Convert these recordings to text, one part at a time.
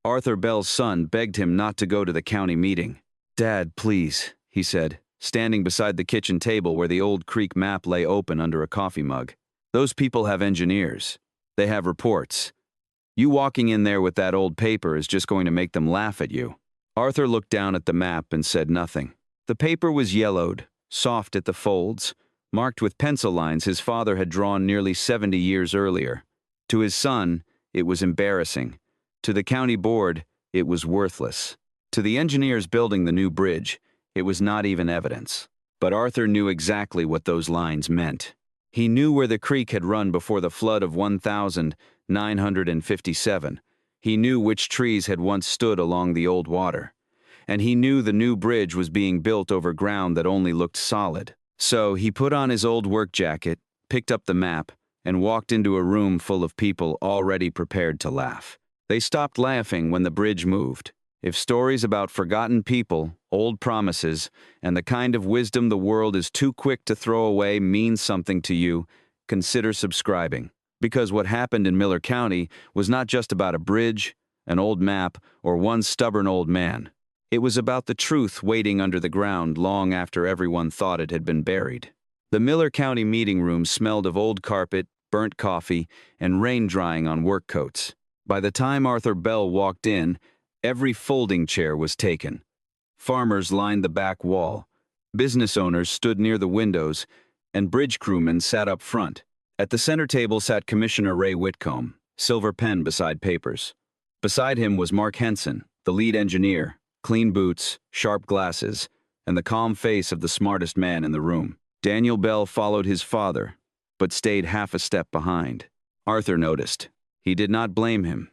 Arthur Bell's son begged him not to go to the county meeting. "Dad, please," he said, standing beside the kitchen table where the old creek map lay open under a coffee mug. "Those people have engineers. They have reports. You walking in there with that old paper is just going to make them laugh at you." Arthur looked down at the map and said nothing. The paper was yellowed, soft at the folds, marked with pencil lines his father had drawn nearly 70 years earlier. To his son, it was embarrassing. To the county board, it was worthless. To the engineers building the new bridge, it was not even evidence. But Arthur knew exactly what those lines meant. He knew where the creek had run before the flood of 1957. He knew which trees had once stood along the old water. And he knew the new bridge was being built over ground that only looked solid. So he put on his old work jacket, picked up the map, and walked into a room full of people already prepared to laugh. They stopped laughing when the bridge moved. If stories about forgotten people, old promises, and the kind of wisdom the world is too quick to throw away means something to you, consider subscribing. Because what happened in Miller County was not just about a bridge, an old map, or one stubborn old man. It was about the truth waiting under the ground long after everyone thought it had been buried. The Miller County meeting room smelled of old carpet, burnt coffee, and rain drying on work coats. By the time Arthur Bell walked in, every folding chair was taken. Farmers lined the back wall. Business owners stood near the windows, and bridge crewmen sat up front. At the center table sat Commissioner Ray Whitcomb, silver pen beside papers. Beside him was Mark Henson, the lead engineer, clean boots, sharp glasses, and the calm face of the smartest man in the room. Daniel Bell followed his father, but stayed half a step behind. Arthur noticed. He did not blame him.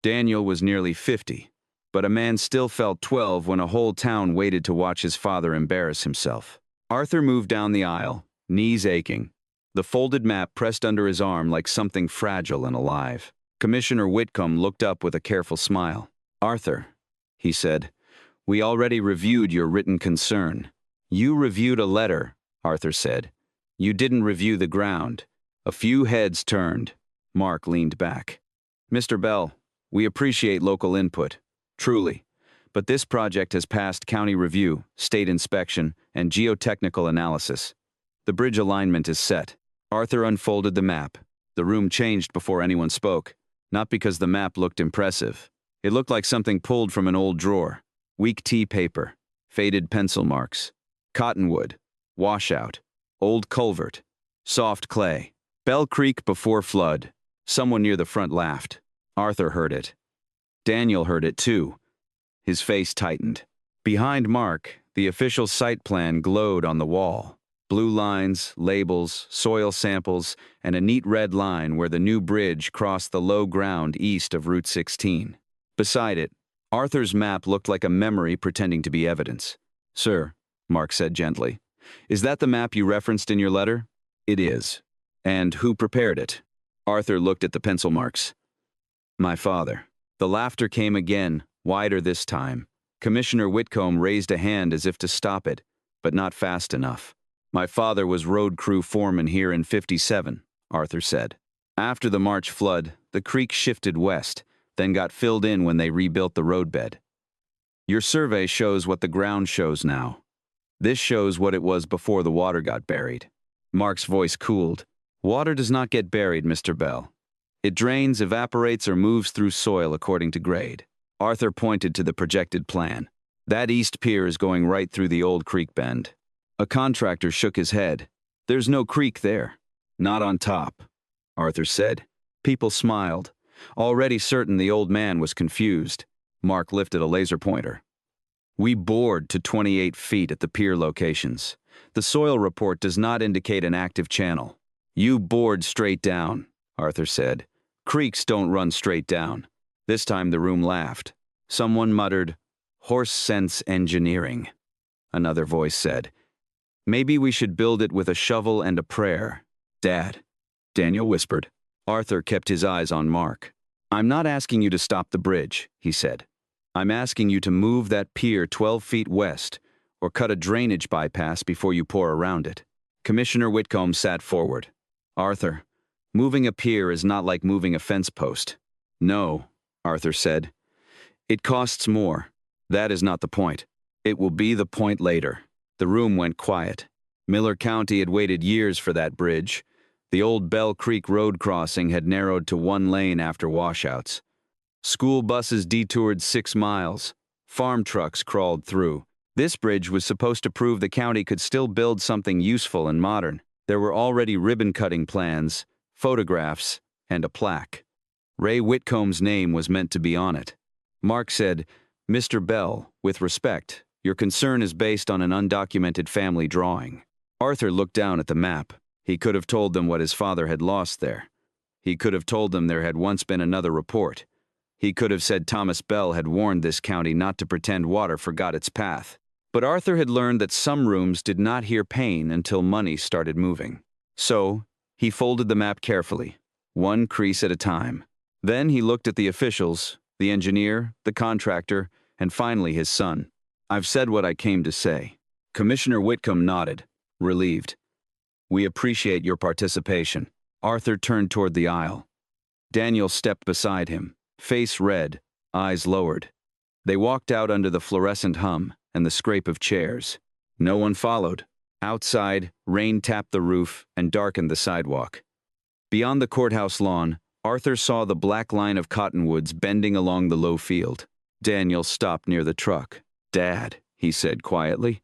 Daniel was nearly 50, but a man still felt 12 when a whole town waited to watch his father embarrass himself. Arthur moved down the aisle, knees aching, the folded map pressed under his arm like something fragile and alive. Commissioner Whitcomb looked up with a careful smile. "Arthur," he said, "we already reviewed your written concern." "You reviewed a letter," Arthur said. "You didn't review the ground." A few heads turned. Mark leaned back. "Mr. Bell, we appreciate local input, truly, but this project has passed county review, state inspection, and geotechnical analysis. The bridge alignment is set." Arthur unfolded the map. The room changed before anyone spoke, not because the map looked impressive. It looked like something pulled from an old drawer. Weak tea paper, faded pencil marks, cottonwood, washout, old culvert, soft clay. Bell Creek before flood. Someone near the front laughed. Arthur heard it. Daniel heard it too. His face tightened. Behind Mark, the official site plan glowed on the wall. Blue lines, labels, soil samples, and a neat red line where the new bridge crossed the low ground east of Route 16. Beside it, Arthur's map looked like a memory pretending to be evidence. "Sir," Mark said gently, "is that the map you referenced in your letter?" "It is." "And who prepared it?" Arthur looked at the pencil marks. "My father." The laughter came again, wider this time. Commissioner Whitcomb raised a hand as if to stop it, but not fast enough. "My father was road crew foreman here in 57, Arthur said. "After the March flood, the creek shifted west, then got filled in when they rebuilt the roadbed. Your survey shows what the ground shows now. This shows what it was before the water got buried." Mark's voice cooled. "Water does not get buried, Mr. Bell. It drains, evaporates, or moves through soil according to grade." Arthur pointed to the projected plan. "That east pier is going right through the old creek bend." A contractor shook his head. "There's no creek there." "Not on top," Arthur said. People smiled, already certain the old man was confused. Mark lifted a laser pointer. "We bored to 28 feet at the pier locations. The soil report does not indicate an active channel." "You bored straight down," Arthur said. "Creeks don't run straight down." This time the room laughed. Someone muttered, "Horse sense engineering." Another voice said, "Maybe we should build it with a shovel and a prayer." "Dad," Daniel whispered. Arthur kept his eyes on Mark. "I'm not asking you to stop the bridge," he said. "I'm asking you to move that pier 12 feet west, or cut a drainage bypass before you pour around it." Commissioner Whitcomb sat forward. "Arthur, moving a pier is not like moving a fence post." "No," Arthur said. It costs more. That is not the point. It will be the point later. The room went quiet. Miller County had waited years for that bridge. The old Bell Creek road crossing had narrowed to one lane after washouts. School buses detoured 6 miles. Farm trucks crawled through. This bridge was supposed to prove the county could still build something useful and modern. There were already ribbon-cutting plans, photographs, and a plaque. Ray Whitcomb's name was meant to be on it. Mark said, "Mr. Bell, with respect, your concern is based on an undocumented family drawing." Arthur looked down at the map. He could have told them what his father had lost there. He could have told them there had once been another report. He could have said Thomas Bell had warned this county not to pretend water forgot its path. But Arthur had learned that some rooms did not hear pain until money started moving. So, he folded the map carefully, one crease at a time. Then he looked at the officials, the engineer, the contractor, and finally his son. "I've said what I came to say." Commissioner Whitcomb nodded, relieved. "We appreciate your participation." Arthur turned toward the aisle. Daniel stepped beside him, face red, eyes lowered. They walked out under the fluorescent hum and the scrape of chairs. No one followed. Outside, rain tapped the roof and darkened the sidewalk. Beyond the courthouse lawn, Arthur saw the black line of cottonwoods bending along the low field. Daniel stopped near the truck. "Dad," he said quietly,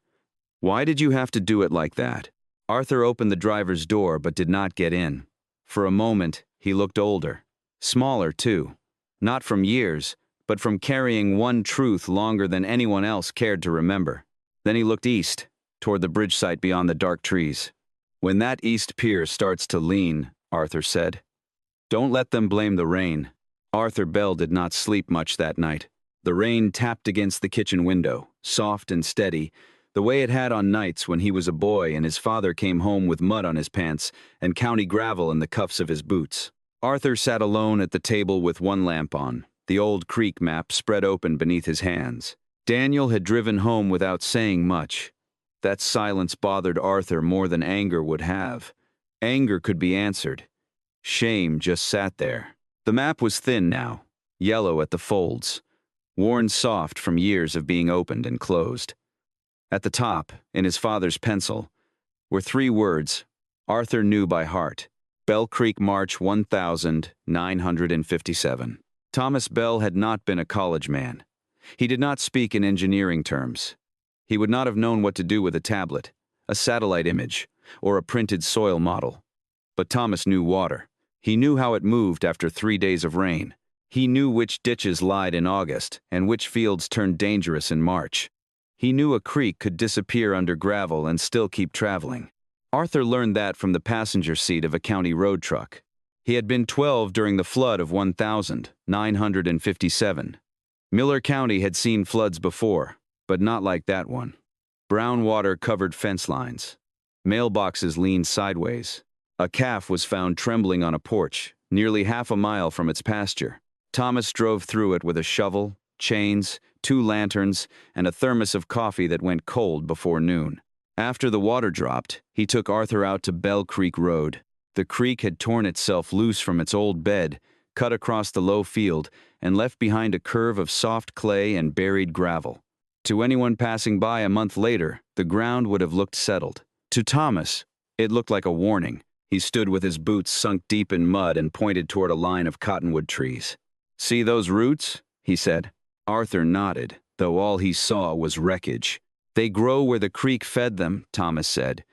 "why did you have to do it like that?" Arthur opened the driver's door but did not get in. For a moment, he looked older. Smaller, too. Not from years, but from carrying one truth longer than anyone else cared to remember. Then he looked east, toward the bridge site beyond the dark trees. "When that east pier starts to lean," Arthur said, "don't let them blame the rain." Arthur Bell did not sleep much that night. The rain tapped against the kitchen window, soft and steady, the way it had on nights when he was a boy and his father came home with mud on his pants and county gravel in the cuffs of his boots. Arthur sat alone at the table with one lamp on, the old creek map spread open beneath his hands. Daniel had driven home without saying much. That silence bothered Arthur more than anger would have. Anger could be answered. Shame just sat there. The map was thin now, yellow at the folds, worn soft from years of being opened and closed. At the top, in his father's pencil, were 3 words Arthur knew by heart: Bell Creek, March 1957. Thomas Bell had not been a college man. He did not speak in engineering terms. He would not have known what to do with a tablet, a satellite image, or a printed soil model. But Thomas knew water. He knew how it moved after 3 days of rain. He knew which ditches lied in August and which fields turned dangerous in March. He knew a creek could disappear under gravel and still keep traveling. Arthur learned that from the passenger seat of a county road truck. He had been 12 during the flood of 1957. Miller County had seen floods before, but not like that one. Brown water covered fence lines. Mailboxes leaned sideways. A calf was found trembling on a porch, nearly half a mile from its pasture. Thomas drove through it with a shovel, chains, 2 lanterns, and a thermos of coffee that went cold before noon. After the water dropped, he took Arthur out to Bell Creek Road. The creek had torn itself loose from its old bed, cut across the low field, and left behind a curve of soft clay and buried gravel. To anyone passing by a month later, the ground would have looked settled. To Thomas, it looked like a warning. He stood with his boots sunk deep in mud and pointed toward a line of cottonwood trees. "See those roots?" he said. Arthur nodded, though all he saw was wreckage. "They grow where the creek fed them," Thomas said.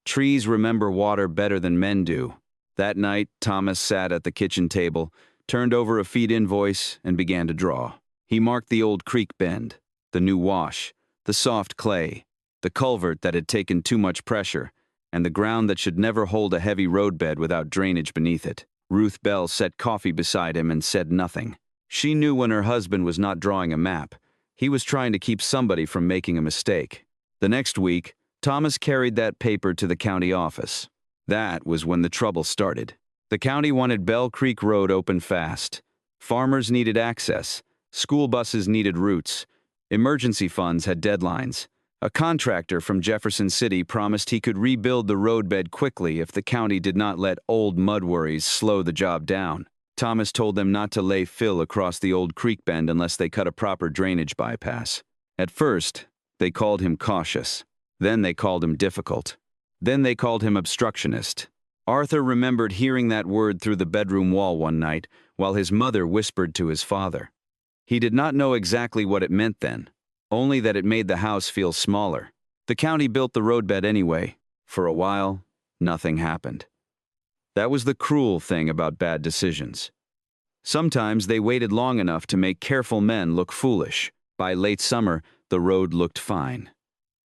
"Trees remember water better than men do." That night, Thomas sat at the kitchen table, turned over a feed invoice, and began to draw. He marked the old creek bend, the new wash, the soft clay, the culvert that had taken too much pressure, and the ground that should never hold a heavy roadbed without drainage beneath it. Ruth Bell set coffee beside him and said nothing. She knew when her husband was not drawing a map. He was trying to keep somebody from making a mistake. The next week, Thomas carried that paper to the county office. That was when the trouble started. The county wanted Bell Creek Road open fast. Farmers needed access. School buses needed routes. Emergency funds had deadlines. A contractor from Jefferson City promised he could rebuild the roadbed quickly if the county did not let old mud worries slow the job down. Thomas told them not to lay fill across the old creek bend unless they cut a proper drainage bypass. At first, they called him cautious. Then they called him difficult. Then they called him obstructionist. Arthur remembered hearing that word through the bedroom wall one night while his mother whispered to his father. He did not know exactly what it meant then, only that it made the house feel smaller. The county built the roadbed anyway. For a while, nothing happened. That was the cruel thing about bad decisions. Sometimes they waited long enough to make careful men look foolish. By late summer, the road looked fine.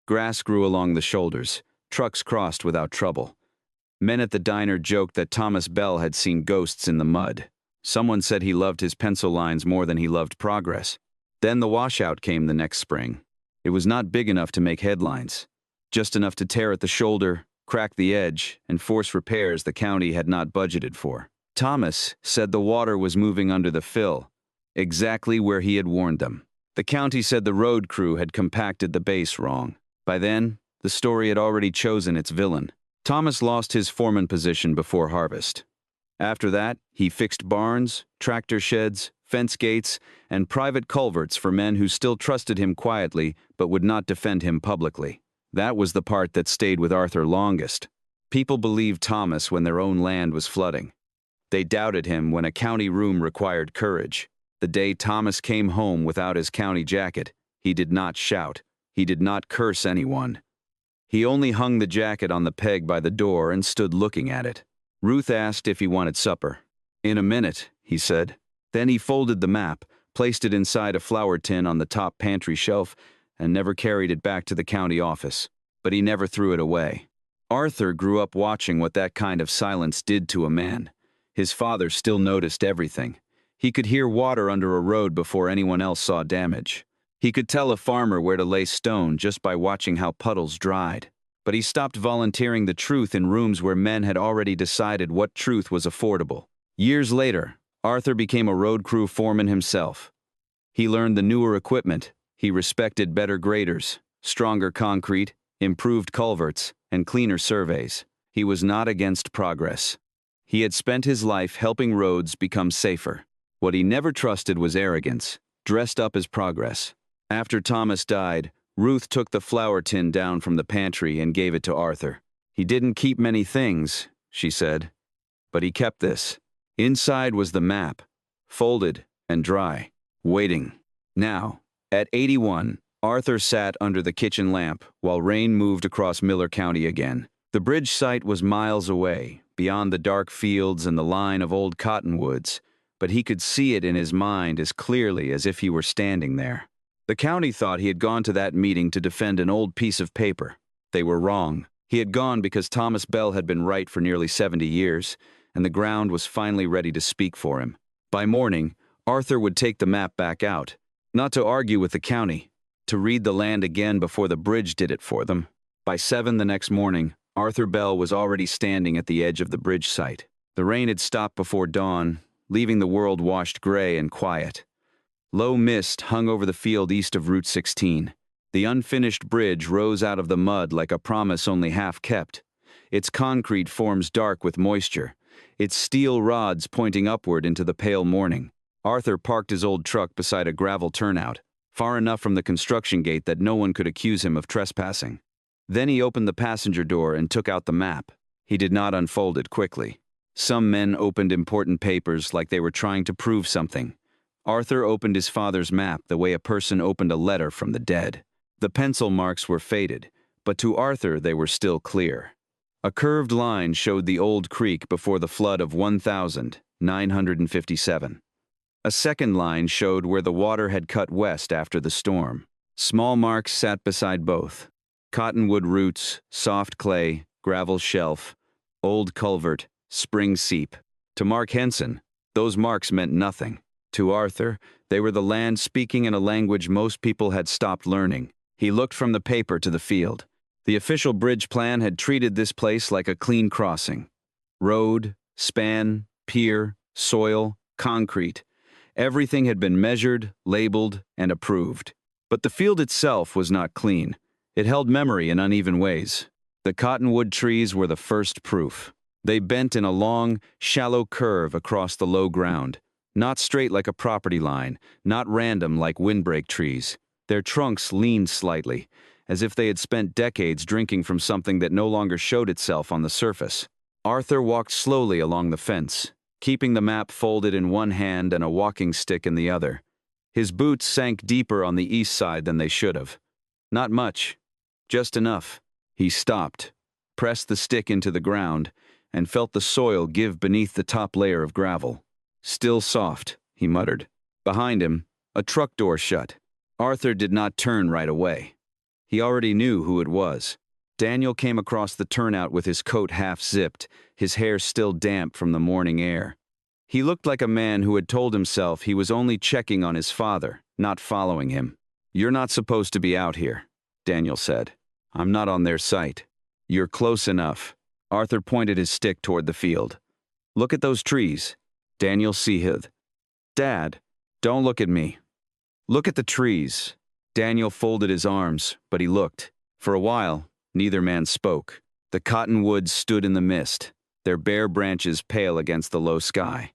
Grass grew along the shoulders. Trucks crossed without trouble. Men at the diner joked that Thomas Bell had seen ghosts in the mud. Someone said he loved his pencil lines more than he loved progress. Then the washout came the next spring. It was not big enough to make headlines, just enough to tear at the shoulder, crack the edge, and force repairs the county had not budgeted for. Thomas said the water was moving under the fill, exactly where he had warned them. The county said the road crew had compacted the base wrong. By then, the story had already chosen its villain. Thomas lost his foreman position before harvest. After that, he fixed barns, tractor sheds, fence gates, and private culverts for men who still trusted him quietly but would not defend him publicly. That was the part that stayed with Arthur longest. People believed Thomas when their own land was flooding. They doubted him when a county room required courage. The day Thomas came home without his county jacket, he did not shout. He did not curse anyone. He only hung the jacket on the peg by the door and stood looking at it. Ruth asked if he wanted supper. "In a minute," he said. Then he folded the map, placed it inside a flour tin on the top pantry shelf, and never carried it back to the county office. But he never threw it away. Arthur grew up watching what that kind of silence did to a man. His father still noticed everything. He could hear water under a road before anyone else saw damage. He could tell a farmer where to lay stone just by watching how puddles dried. But he stopped volunteering the truth in rooms where men had already decided what truth was affordable. Years later, Arthur became a road crew foreman himself. He learned the newer equipment. He respected better graders, stronger concrete, improved culverts, and cleaner surveys. He was not against progress. He had spent his life helping roads become safer. What he never trusted was arrogance, dressed up as progress. After Thomas died, Ruth took the flour tin down from the pantry and gave it to Arthur. "He didn't keep many things," she said, "but he kept this." Inside was the map, folded and dry, waiting. Now, at 81, Arthur sat under the kitchen lamp while rain moved across Miller County again. The bridge site was miles away, beyond the dark fields and the line of old cottonwoods, but he could see it in his mind as clearly as if he were standing there. The county thought he had gone to that meeting to defend an old piece of paper. They were wrong. He had gone because Thomas Bell had been right for nearly 70 years, and the ground was finally ready to speak for him. By morning, Arthur would take the map back out, not to argue with the county, to read the land again before the bridge did it for them. By 7 the next morning, Arthur Bell was already standing at the edge of the bridge site. The rain had stopped before dawn, leaving the world washed gray and quiet. Low mist hung over the field east of Route 16. The unfinished bridge rose out of the mud like a promise only half kept. Its concrete forms dark with moisture, its steel rods pointing upward into the pale morning. Arthur parked his old truck beside a gravel turnout, far enough from the construction gate that no one could accuse him of trespassing. Then he opened the passenger door and took out the map. He did not unfold it quickly. Some men opened important papers like they were trying to prove something. Arthur opened his father's map the way a person opened a letter from the dead. The pencil marks were faded, but to Arthur they were still clear. A curved line showed the old creek before the flood of 1957. A second line showed where the water had cut west after the storm. Small marks sat beside both. Cottonwood roots, soft clay, gravel shelf, old culvert, spring seep. To Mark Henson, those marks meant nothing. To Arthur, they were the land speaking in a language most people had stopped learning. He looked from the paper to the field. The official bridge plan had treated this place like a clean crossing. Road, span, pier, soil, concrete. Everything had been measured, labeled, and approved. But the field itself was not clean. It held memory in uneven ways. The cottonwood trees were the first proof. They bent in a long, shallow curve across the low ground, not straight like a property line, not random like windbreak trees. Their trunks leaned slightly, as if they had spent decades drinking from something that no longer showed itself on the surface. Arthur walked slowly along the fence, keeping the map folded in one hand and a walking stick in the other. His boots sank deeper on the east side than they should have. Not much, just enough. He stopped, pressed the stick into the ground, and felt the soil give beneath the top layer of gravel. Still soft, he muttered. Behind him, a truck door shut. Arthur did not turn right away. He already knew who it was. Daniel came across the turnout with his coat half-zipped, his hair still damp from the morning air. He looked like a man who had told himself he was only checking on his father, not following him. "You're not supposed to be out here," Daniel said. "I'm not on their site." "You're close enough." Arthur pointed his stick toward the field. "Look at those trees." Daniel seethed. "Dad, don't look at me. Look at the trees." Daniel folded his arms, but he looked. For a while, neither man spoke. The cottonwoods stood in the mist, their bare branches pale against the low sky.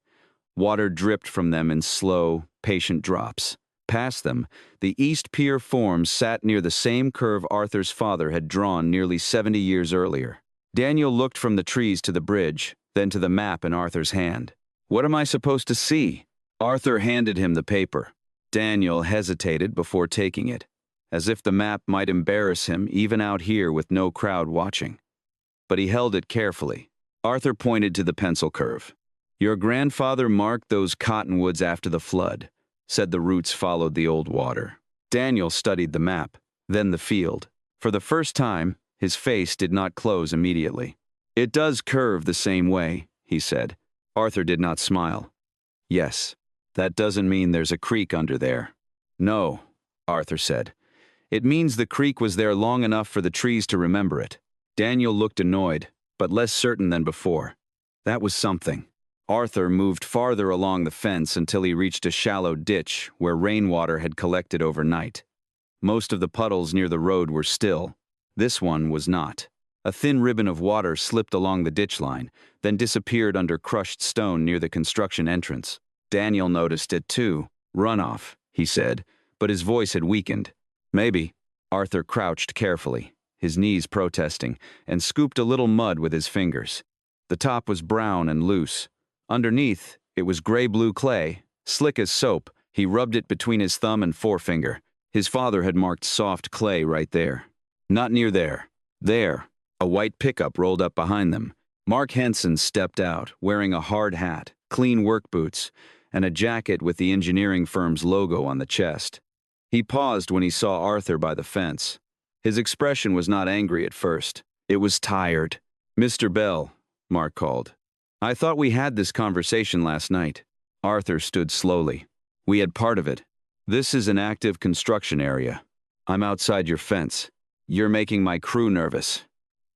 Water dripped from them in slow, patient drops. Past them, the East Pier forms sat near the same curve Arthur's father had drawn nearly 70 years earlier. Daniel looked from the trees to the bridge, then to the map in Arthur's hand. "What am I supposed to see?" Arthur handed him the paper. Daniel hesitated before taking it, as if the map might embarrass him even out here with no crowd watching. But he held it carefully. Arthur pointed to the pencil curve. "Your grandfather marked those cottonwoods after the flood, said the roots followed the old water." Daniel studied the map, then the field. For the first time, his face did not close immediately. "It does curve the same way," he said. Arthur did not smile. "Yes, that doesn't mean there's a creek under there." "No," Arthur said. "It means the creek was there long enough for the trees to remember it." Daniel looked annoyed, but less certain than before. That was something. Arthur moved farther along the fence until he reached a shallow ditch where rainwater had collected overnight. Most of the puddles near the road were still. This one was not. A thin ribbon of water slipped along the ditch line, then disappeared under crushed stone near the construction entrance. Daniel noticed it too. "Runoff," he said, but his voice had weakened. "Maybe." Arthur crouched carefully, his knees protesting, and scooped a little mud with his fingers. The top was brown and loose. Underneath, it was gray-blue clay, slick as soap. He rubbed it between his thumb and forefinger. His father had marked soft clay right there. "Not near there." There. A white pickup rolled up behind them. Mark Henson stepped out, wearing a hard hat, clean work boots, and a jacket with the engineering firm's logo on the chest. He paused when he saw Arthur by the fence. His expression was not angry at first. It was tired. "Mr. Bell," Mark called. "I thought we had this conversation last night." Arthur stood slowly. "We had part of it. This is an active construction area. I'm outside your fence. You're making my crew nervous."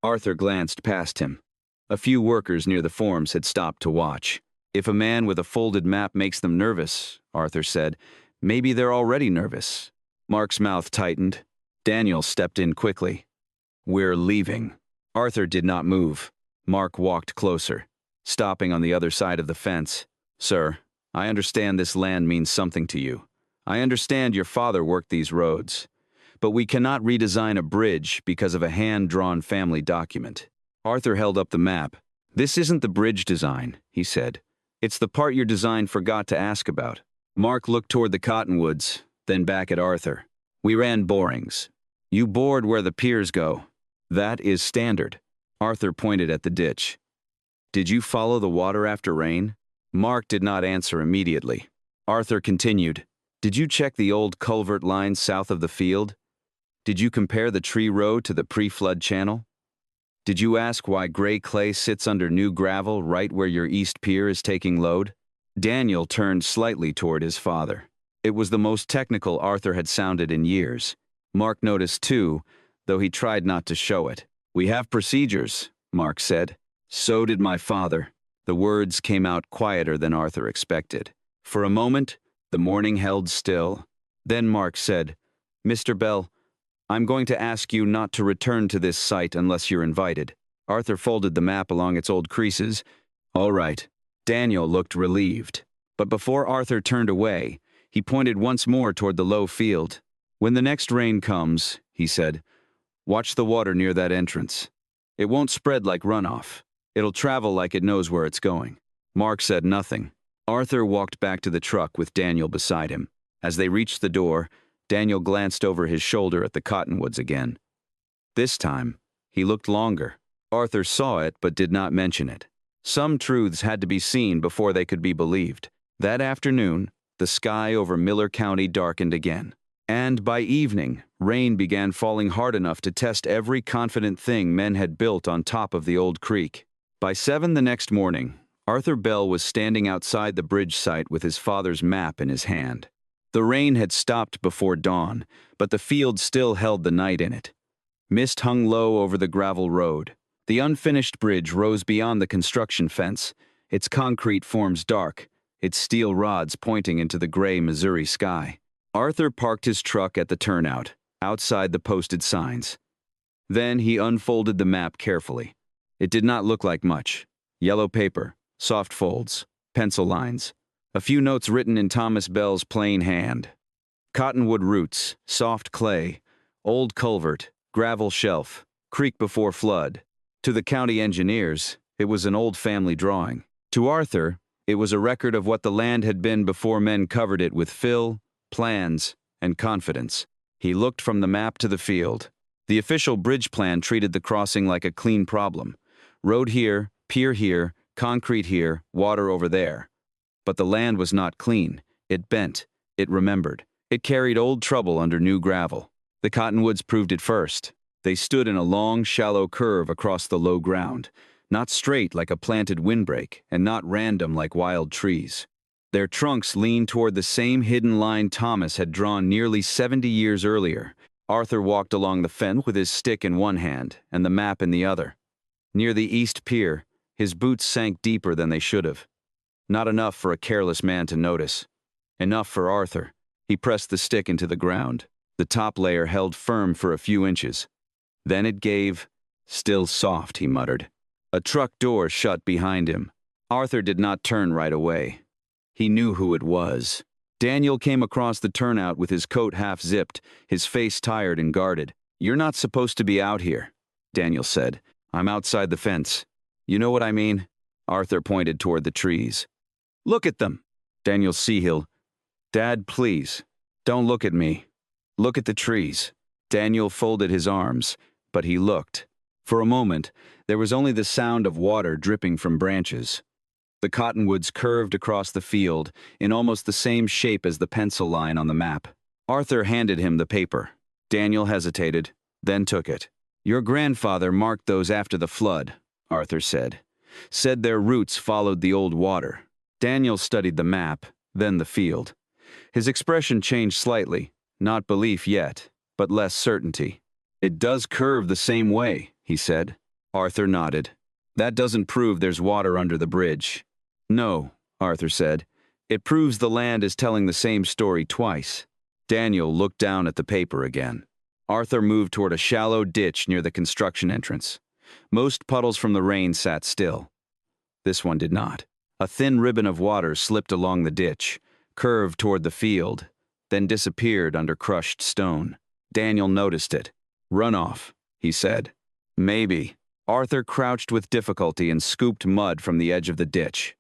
Arthur glanced past him. A few workers near the forms had stopped to watch. "If a man with a folded map makes them nervous," Arthur said, "maybe they're already nervous." Mark's mouth tightened. Daniel stepped in quickly. "We're leaving." Arthur did not move. Mark walked closer, stopping on the other side of the fence. "Sir, I understand this land means something to you. I understand your father worked these roads. But we cannot redesign a bridge because of a hand-drawn family document." Arthur held up the map. "This isn't the bridge design," he said. "It's the part your design forgot to ask about." Mark looked toward the cottonwoods, then back at Arthur. "We ran borings. You bored where the piers go. That is standard." Arthur pointed at the ditch. "Did you follow the water after rain?" Mark did not answer immediately. Arthur continued. "Did you check the old culvert line south of the field? Did you compare the tree row to the pre-flood channel? Did you ask why gray clay sits under new gravel right where your east pier is taking load?" Daniel turned slightly toward his father. It was the most technical Arthur had sounded in years. Mark noticed too, though he tried not to show it. "We have procedures," Mark said. "So did my father." The words came out quieter than Arthur expected. For a moment, the morning held still. Then Mark said, "Mr. Bell, I'm going to ask you not to return to this site unless you're invited." Arthur folded the map along its old creases. All right. Daniel looked relieved. But before Arthur turned away, he pointed once more toward the low field. When the next rain comes, he said, watch the water near that entrance. It won't spread like runoff. It'll travel like it knows where it's going. Mark said nothing. Arthur walked back to the truck with Daniel beside him. As they reached the door, Daniel glanced over his shoulder at the cottonwoods again. This time, he looked longer. Arthur saw it but did not mention it. Some truths had to be seen before they could be believed. That afternoon, the sky over Miller County darkened again. And by evening, rain began falling hard enough to test every confident thing men had built on top of the old creek. By 7 the next morning, Arthur Bell was standing outside the bridge site with his father's map in his hand. The rain had stopped before dawn, but the field still held the night in it. Mist hung low over the gravel road. The unfinished bridge rose beyond the construction fence, its concrete forms dark, its steel rods pointing into the gray Missouri sky. Arthur parked his truck at the turnout, outside the posted signs. Then he unfolded the map carefully. It did not look like much. Yellow paper, soft folds, pencil lines, a few notes written in Thomas Bell's plain hand. Cottonwood roots, soft clay, old culvert, gravel shelf, creek before flood. To the county engineers, it was an old family drawing. To Arthur, it was a record of what the land had been before men covered it with fill, plans, and confidence. He looked from the map to the field. The official bridge plan treated the crossing like a clean problem. Road here, pier here, concrete here, water over there. But the land was not clean. It bent. It remembered. It carried old trouble under new gravel. The cottonwoods proved it first. They stood in a long, shallow curve across the low ground, not straight like a planted windbreak, and not random like wild trees. Their trunks leaned toward the same hidden line Thomas had drawn nearly 70 years earlier. Arthur walked along the fence with his stick in one hand and the map in the other. Near the east pier, his boots sank deeper than they should have. Not enough for a careless man to notice. Enough for Arthur. He pressed the stick into the ground. The top layer held firm for a few inches. Then it gave. Still soft, he muttered. A truck door shut behind him. Arthur did not turn right away. He knew who it was. Daniel came across the turnout with his coat half-zipped, his face tired and guarded. "You're not supposed to be out here," Daniel said. "I'm outside the fence. You know what I mean?" Arthur pointed toward the trees. "Look at them." Daniel Seahill. "Dad, please. Don't look at me. Look at the trees." Daniel folded his arms, but he looked. For a moment, there was only the sound of water dripping from branches. The cottonwoods curved across the field in almost the same shape as the pencil line on the map. Arthur handed him the paper. Daniel hesitated, then took it. "Your grandfather marked those after the flood," Arthur said. "Said their roots followed the old water." Daniel studied the map, then the field. His expression changed slightly, not belief yet, but less certainty. "It does curve the same way," he said. Arthur nodded. "That doesn't prove there's water under the bridge." "No," Arthur said. "It proves the land is telling the same story twice." Daniel looked down at the paper again. Arthur moved toward a shallow ditch near the construction entrance. Most puddles from the rain sat still. This one did not. A thin ribbon of water slipped along the ditch, curved toward the field, then disappeared under crushed stone. Daniel noticed it. "Runoff," he said. "Maybe." Arthur crouched with difficulty and scooped mud from the edge of the ditch.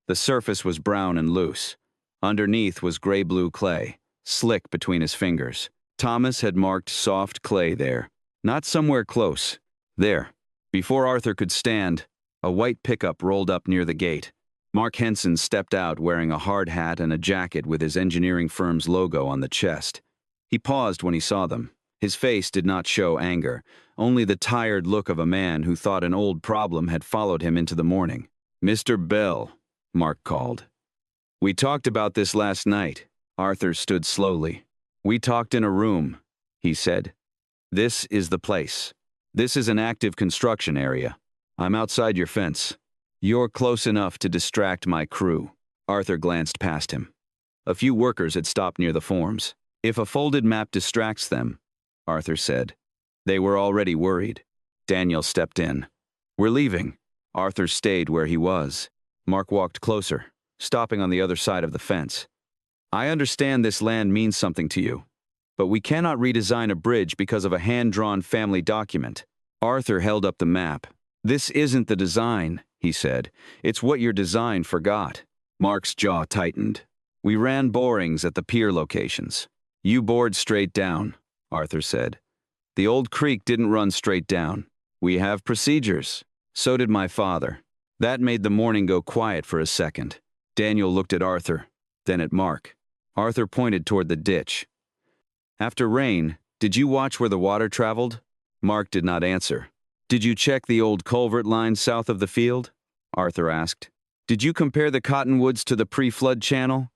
The surface was brown and loose. Underneath was gray-blue clay, slick between his fingers. Thomas had marked soft clay there. Not somewhere close. There. Before Arthur could stand, a white pickup rolled up near the gate. Mark Henson stepped out wearing a hard hat and a jacket with his engineering firm's logo on the chest. He paused when he saw them. His face did not show anger, only the tired look of a man who thought an old problem had followed him into the morning. "Mr. Bell," Mark called. "We talked about this last night." Arthur stood slowly. "We talked in a room," he said. "This is the place. This is an active construction area. I'm outside your fence. You're close enough to distract my crew." Arthur glanced past him. A few workers had stopped near the forms. "If a folded map distracts them," Arthur said. They were already worried. Daniel stepped in. We're leaving. Arthur stayed where he was. Mark walked closer, stopping on the other side of the fence. I understand this land means something to you, but we cannot redesign a bridge because of a hand-drawn family document. Arthur held up the map. This isn't the design, he said. It's what your design forgot. Mark's jaw tightened. We ran borings at the pier locations. You bored straight down, Arthur said. The old creek didn't run straight down. We have procedures. So did my father. That made the morning go quiet for a second. Daniel looked at Arthur, then at Mark. Arthur pointed toward the ditch. After rain, did you watch where the water traveled? Mark did not answer. Did you check the old culvert line south of the field? Arthur asked. Did you compare the cottonwoods to the pre-flood channel?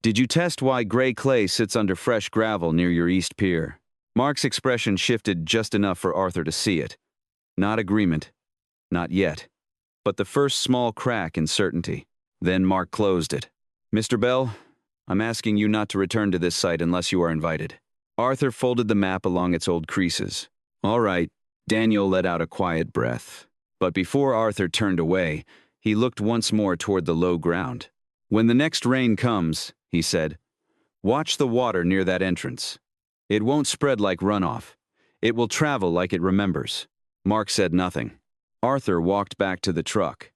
Did you test why gray clay sits under fresh gravel near your east pier? Mark's expression shifted just enough for Arthur to see it. Not agreement. Not yet. But the first small crack in certainty. Then Mark closed it. Mr. Bell, I'm asking you not to return to this site unless you are invited. Arthur folded the map along its old creases. All right. Daniel let out a quiet breath. But before Arthur turned away, he looked once more toward the low ground. When the next rain comes, he said, watch the water near that entrance. It won't spread like runoff. It will travel like it remembers. Mark said nothing. Arthur walked back to the truck.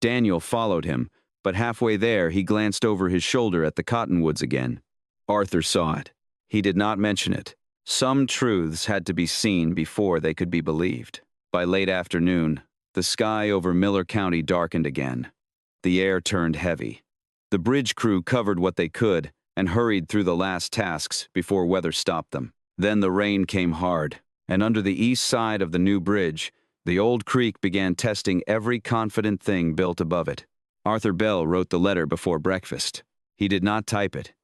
Daniel followed him, but halfway there he glanced over his shoulder at the cottonwoods again. Arthur saw it. He did not mention it. Some truths had to be seen before they could be believed. By late afternoon, the sky over Miller County darkened again. The air turned heavy. The bridge crew covered what they could and hurried through the last tasks before weather stopped them. Then the rain came hard, and under the east side of the new bridge, the old creek began testing every confident thing built above it. Arthur Bell wrote the letter before breakfast. He did not type it.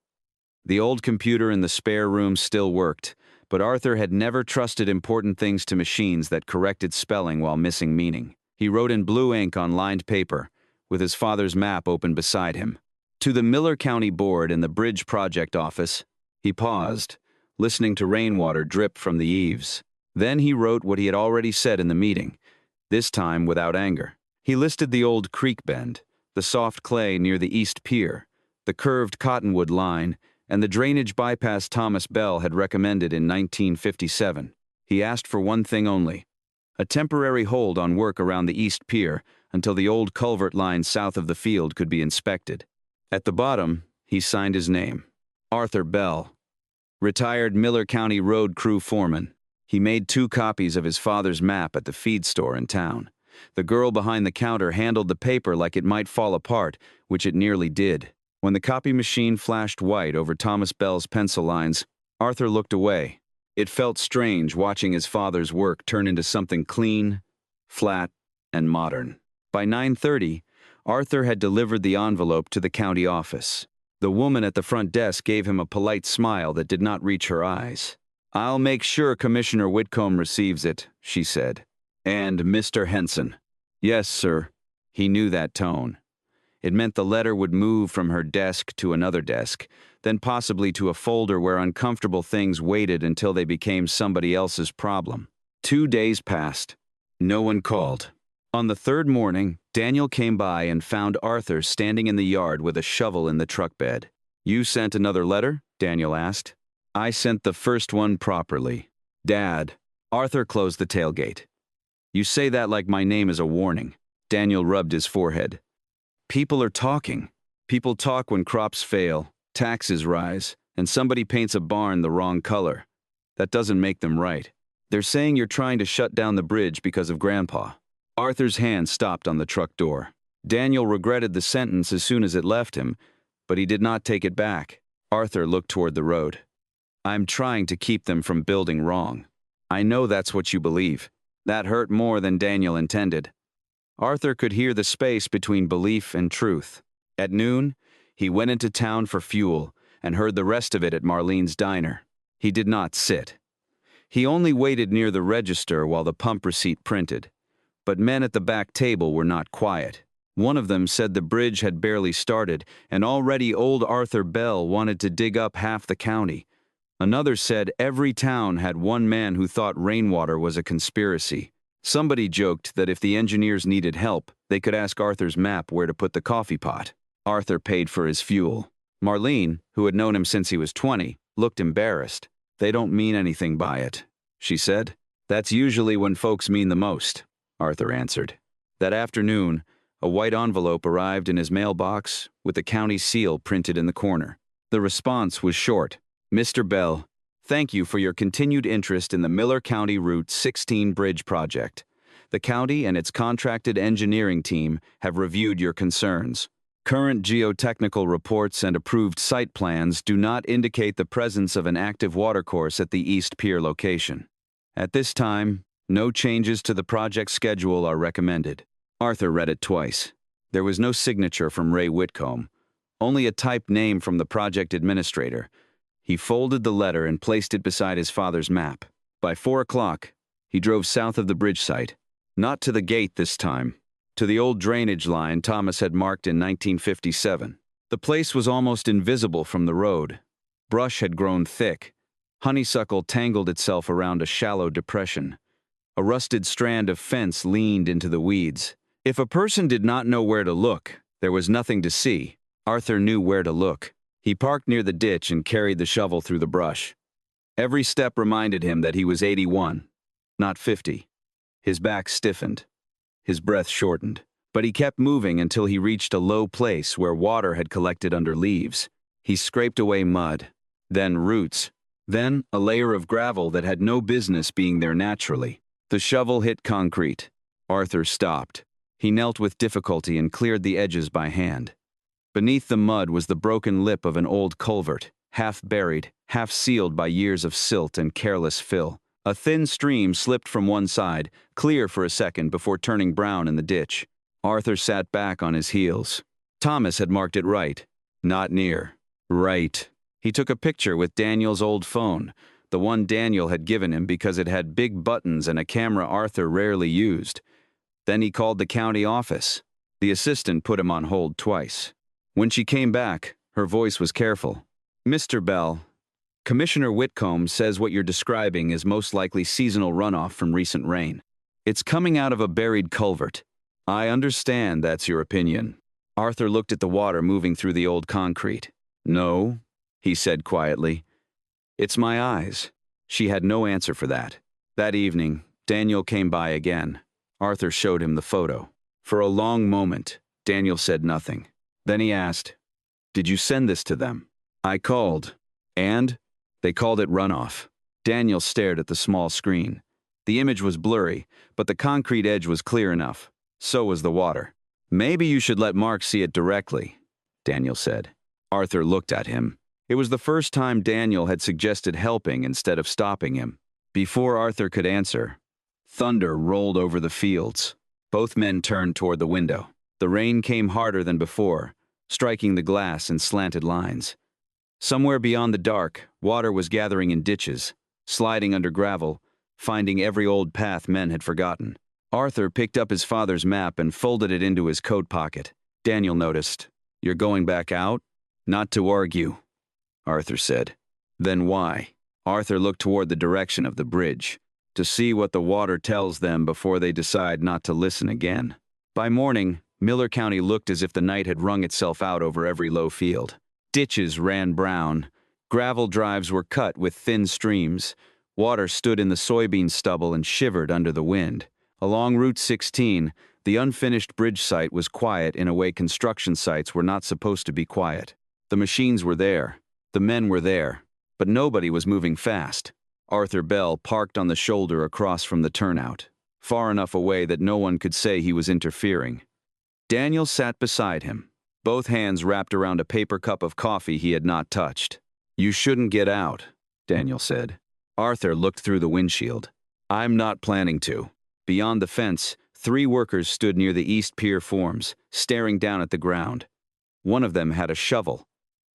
The old computer in the spare room still worked, but Arthur had never trusted important things to machines that corrected spelling while missing meaning. He wrote in blue ink on lined paper, with his father's map open beside him. To the Miller County Board in the Bridge Project office, he paused, listening to rainwater drip from the eaves. Then he wrote what he had already said in the meeting, this time without anger. He listed the old creek bend, the soft clay near the east pier, the curved cottonwood line, and the drainage bypass Thomas Bell had recommended in 1957. He asked for one thing only: a temporary hold on work around the east pier until the old culvert line south of the field could be inspected. At the bottom, he signed his name, Arthur Bell, retired Miller County Road Crew Foreman. He made 2 copies of his father's map at the feed store in town. The girl behind the counter handled the paper like it might fall apart, which it nearly did. When the copy machine flashed white over Thomas Bell's pencil lines, Arthur looked away. It felt strange watching his father's work turn into something clean, flat, and modern. By 9:30, Arthur had delivered the envelope to the county office. The woman at the front desk gave him a polite smile that did not reach her eyes. "I'll make sure Commissioner Whitcomb receives it," she said. "And Mr. Henson." "Yes, sir." He knew that tone. It meant the letter would move from her desk to another desk, then possibly to a folder where uncomfortable things waited until they became somebody else's problem. 2 days passed. No one called. On the 3rd morning, Daniel came by and found Arthur standing in the yard with a shovel in the truck bed. "You sent another letter?" Daniel asked. "I sent the first one properly. Dad." Arthur closed the tailgate. "You say that like my name is a warning." Daniel rubbed his forehead. "People are talking. People talk when crops fail, taxes rise, and somebody paints a barn the wrong color. That doesn't make them right. They're saying you're trying to shut down the bridge because of Grandpa." Arthur's hand stopped on the truck door. Daniel regretted the sentence as soon as it left him, but he did not take it back. Arthur looked toward the road. "I'm trying to keep them from building wrong. I know that's what you believe." That hurt more than Daniel intended. Arthur could hear the space between belief and truth. At noon, he went into town for fuel and heard the rest of it at Marlene's diner. He did not sit. He only waited near the register while the pump receipt printed. But men at the back table were not quiet. One of them said the bridge had barely started, and already old Arthur Bell wanted to dig up half the county. Another said every town had one man who thought rainwater was a conspiracy. Somebody joked that if the engineers needed help, they could ask Arthur's map where to put the coffee pot. Arthur paid for his fuel. Marlene, who had known him since he was 20, looked embarrassed. "They don't mean anything by it," she said. "That's usually when folks mean the most," Arthur answered. That afternoon, a white envelope arrived in his mailbox with the county seal printed in the corner. The response was short. "Mr. Bell, thank you for your continued interest in the Miller County Route 16 Bridge project. The county and its contracted engineering team have reviewed your concerns. Current geotechnical reports and approved site plans do not indicate the presence of an active watercourse at the East Pier location. At this time, no changes to the project schedule are recommended." Arthur read it twice. There was no signature from Ray Whitcomb, only a typed name from the project administrator. He folded the letter and placed it beside his father's map. By 4 o'clock, he drove south of the bridge site. Not to the gate this time. To the old drainage line Thomas had marked in 1957. The place was almost invisible from the road. Brush had grown thick. Honeysuckle tangled itself around a shallow depression. A rusted strand of fence leaned into the weeds. If a person did not know where to look, there was nothing to see. Arthur knew where to look. He parked near the ditch and carried the shovel through the brush. Every step reminded him that he was 81, not 50. His back stiffened. His breath shortened. But he kept moving until he reached a low place where water had collected under leaves. He scraped away mud, then roots, then a layer of gravel that had no business being there naturally. The shovel hit concrete. Arthur stopped. He knelt with difficulty and cleared the edges by hand. Beneath the mud was the broken lip of an old culvert, half buried, half sealed by years of silt and careless fill. A thin stream slipped from one side, clear for a second before turning brown in the ditch. Arthur sat back on his heels. Thomas had marked it right. Not near. Right. He took a picture with Daniel's old phone, the one Daniel had given him because it had big buttons and a camera Arthur rarely used. Then he called the county office. The assistant put him on hold twice. When she came back, her voice was careful. "Mr. Bell, Commissioner Whitcomb says what you're describing is most likely seasonal runoff from recent rain. It's coming out of a buried culvert. I understand that's your opinion." Arthur looked at the water moving through the old concrete. "No," he said quietly. "It's my eyes." She had no answer for that. That evening, Daniel came by again. Arthur showed him the photo. For a long moment, Daniel said nothing. Then he asked, "Did you send this to them?" "I called. And?" "They called it runoff." Daniel stared at the small screen. The image was blurry, but the concrete edge was clear enough. So was the water. "Maybe you should let Mark see it directly," Daniel said. Arthur looked at him. It was the first time Daniel had suggested helping instead of stopping him. Before Arthur could answer, thunder rolled over the fields. Both men turned toward the window. The rain came harder than before, striking the glass in slanted lines. Somewhere beyond the dark, water was gathering in ditches, sliding under gravel, finding every old path men had forgotten. Arthur picked up his father's map and folded it into his coat pocket. Daniel noticed. "You're going back out?" "Not to argue," Arthur said. "Then why?" Arthur looked toward the direction of the bridge, to see what the water tells them before they decide not to listen again. By morning, Miller County looked as if the night had wrung itself out over every low field. Ditches ran brown. Gravel drives were cut with thin streams. Water stood in the soybean stubble and shivered under the wind. Along Route 16, the unfinished bridge site was quiet in a way construction sites were not supposed to be quiet. The machines were there. The men were there. But nobody was moving fast. Arthur Bell parked on the shoulder across from the turnout, far enough away that no one could say he was interfering. Daniel sat beside him, both hands wrapped around a paper cup of coffee he had not touched. "You shouldn't get out," Daniel said. Arthur looked through the windshield. "I'm not planning to." Beyond the fence, 3 workers stood near the East Pier forms, staring down at the ground. One of them had a shovel.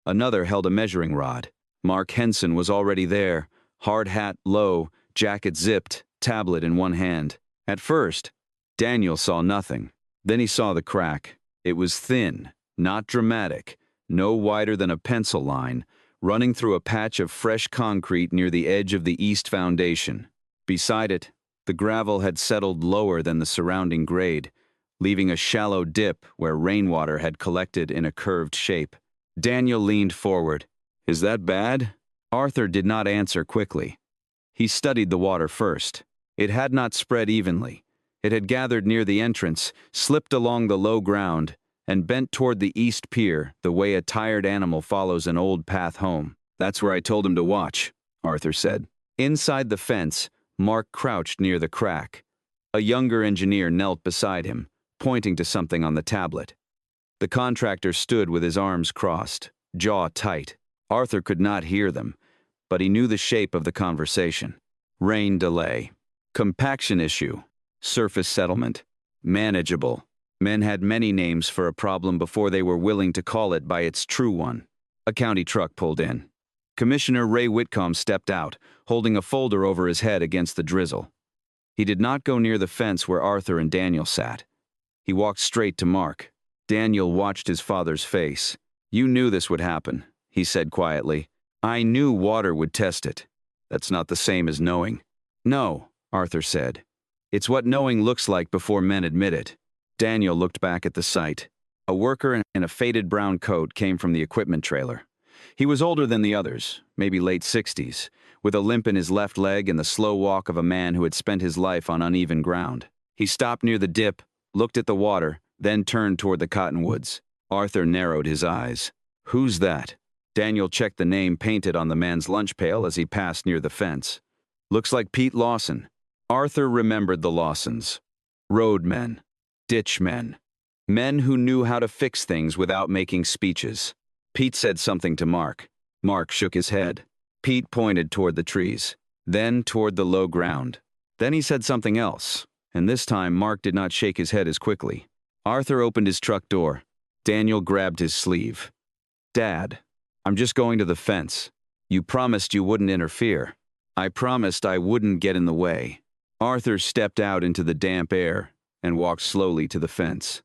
Another held a measuring rod. Mark Henson was already there, hard hat low, jacket zipped, tablet in one hand. At first, Daniel saw nothing. Then he saw the crack. It was thin, not dramatic, no wider than a pencil line, running through a patch of fresh concrete near the edge of the east foundation. Beside it, The gravel had settled lower than the surrounding grade, leaving a shallow dip where rainwater had collected in a curved shape. Daniel leaned forward. "Is that bad?" Arthur did not answer quickly. He studied the water first. It had not spread evenly. It had gathered near the entrance, slipped along the low ground, and bent toward the east pier the way a tired animal follows an old path home. "That's where I told him to watch," Arthur said. Inside the fence, Mark crouched near the crack. A younger engineer knelt beside him, pointing to something on the tablet. The contractor stood with his arms crossed, jaw tight. Arthur could not hear them, but he knew the shape of the conversation. Rain delay. Compaction issue. Surface settlement. Manageable. Men had many names for a problem before they were willing to call it by its true one. A county truck pulled in. Commissioner Ray Whitcomb stepped out, holding a folder over his head against the drizzle. He did not go near the fence where Arthur and Daniel sat. He walked straight to Mark. Daniel watched his father's face. "You knew this would happen," he said quietly. "I knew water would test it." "That's not the same as knowing." "No," Arthur said. "It's what knowing looks like before men admit it." Daniel looked back at the site. A worker in a faded brown coat came from the equipment trailer. He was older than the others, maybe late 60s, with a limp in his left leg and the slow walk of a man who had spent his life on uneven ground. He stopped near the dip, looked at the water, then turned toward the cottonwoods. Arthur narrowed his eyes. "Who's that?" Daniel checked the name painted on the man's lunch pail as he passed near the fence. "Looks like Pete Lawson." Arthur remembered the Lawsons. Roadmen. Ditchmen. Men who knew how to fix things without making speeches. Pete said something to Mark. Mark shook his head. Pete pointed toward the trees, then toward the low ground. Then he said something else, and this time Mark did not shake his head as quickly. Arthur opened his truck door. Daniel grabbed his sleeve. "Dad, I'm just going to the fence. You promised you wouldn't interfere." "I promised I wouldn't get in the way." Arthur stepped out into the damp air and walked slowly to the fence.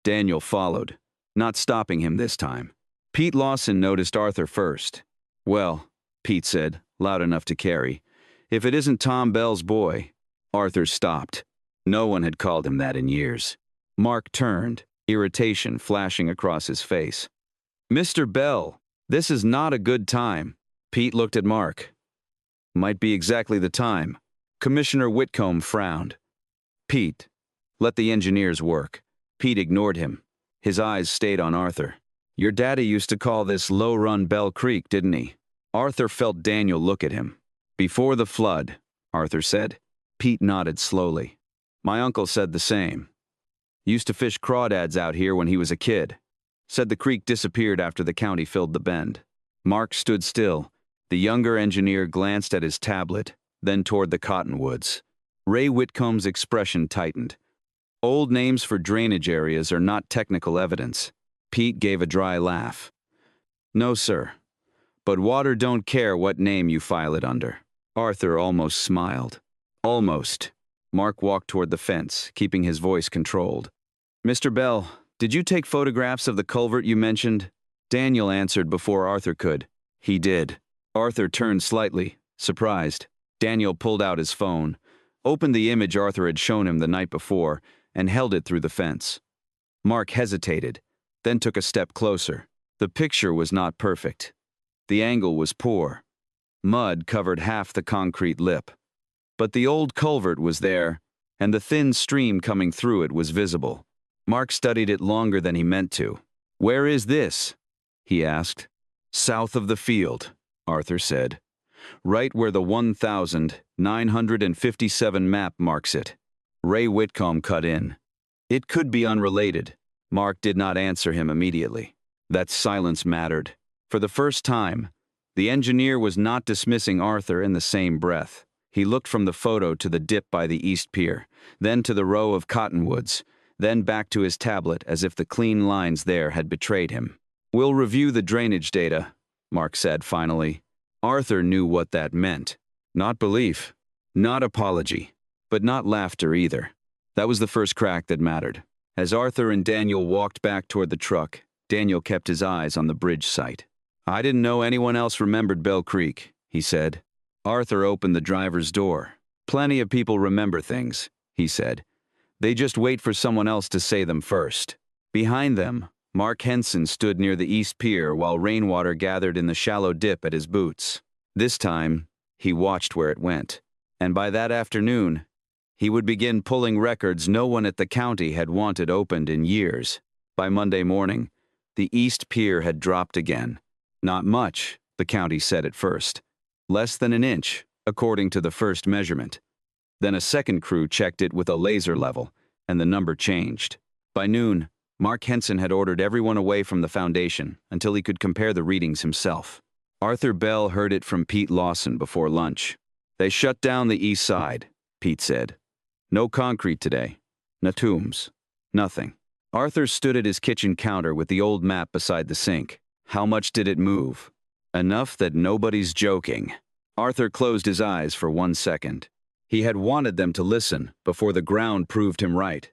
Daniel followed, not stopping him this time. Pete Lawson noticed Arthur first. "Well," Pete said, loud enough to carry, "if it isn't Tom Bell's boy." Arthur stopped. No one had called him that in years. Mark turned, irritation flashing across his face. "Mr. Bell, this is not a good time." Pete looked at Mark. "Might be exactly the time." Commissioner Whitcomb frowned. "Pete, let the engineers work." Pete ignored him. His eyes stayed on Arthur. "Your daddy used to call this low run Bell Creek, didn't he?" Arthur felt Daniel look at him. "Before the flood," Arthur said. Pete nodded slowly. "My uncle said the same. Used to fish crawdads out here when he was a kid. Said the creek disappeared after the county filled the bend." Mark stood still. The younger engineer glanced at his tablet, then toward the cottonwoods. Ray Whitcomb's expression tightened. "Old names for drainage areas are not technical evidence." Pete gave a dry laugh. "No, sir. But water don't care what name you file it under." Arthur almost smiled. "Almost." Mark walked toward the fence, keeping his voice controlled. "Mr. Bell, did you take photographs of the culvert you mentioned?" Daniel answered before Arthur could. "He did." Arthur turned slightly, surprised. Daniel pulled out his phone, opened the image Arthur had shown him the night before, and held it through the fence. Mark hesitated, then took a step closer. The picture was not perfect. The angle was poor. Mud covered half the concrete lip. But the old culvert was there, and the thin stream coming through it was visible. Mark studied it longer than he meant to. "Where is this?" he asked. "South of the field," Arthur said. "Right where the 1957 map marks it." Ray Whitcomb cut in. "It could be unrelated." Mark did not answer him immediately. That silence mattered. For the first time, the engineer was not dismissing Arthur in the same breath. He looked from the photo to the dip by the east pier, then to the row of cottonwoods, then back to his tablet as if the clean lines there had betrayed him. "We'll review the drainage data," Mark said finally. Arthur knew what that meant. Not belief, not apology, but not laughter either. That was the first crack that mattered. As Arthur and Daniel walked back toward the truck, Daniel kept his eyes on the bridge site. "I didn't know anyone else remembered Bell Creek," he said. Arthur opened the driver's door. Plenty of people remember things, he said. They just wait for someone else to say them first. Behind them, Mark Henson stood near the East Pier while rainwater gathered in the shallow dip at his boots. This time, he watched where it went. And by that afternoon, he would begin pulling records no one at the county had wanted opened in years. By Monday morning, the East Pier had dropped again. Not much, the county said at first. Less than an inch, according to the first measurement. Then a second crew checked it with a laser level, and the number changed. By noon, Mark Henson had ordered everyone away from the foundation until he could compare the readings himself. Arthur Bell heard it from Pete Lawson before lunch. They shut down the east side, Pete said. No concrete today. No tombs. Nothing. Arthur stood at his kitchen counter with the old map beside the sink. How much did it move? Enough that nobody's joking. Arthur closed his eyes for 1 second. He had wanted them to listen before the ground proved him right.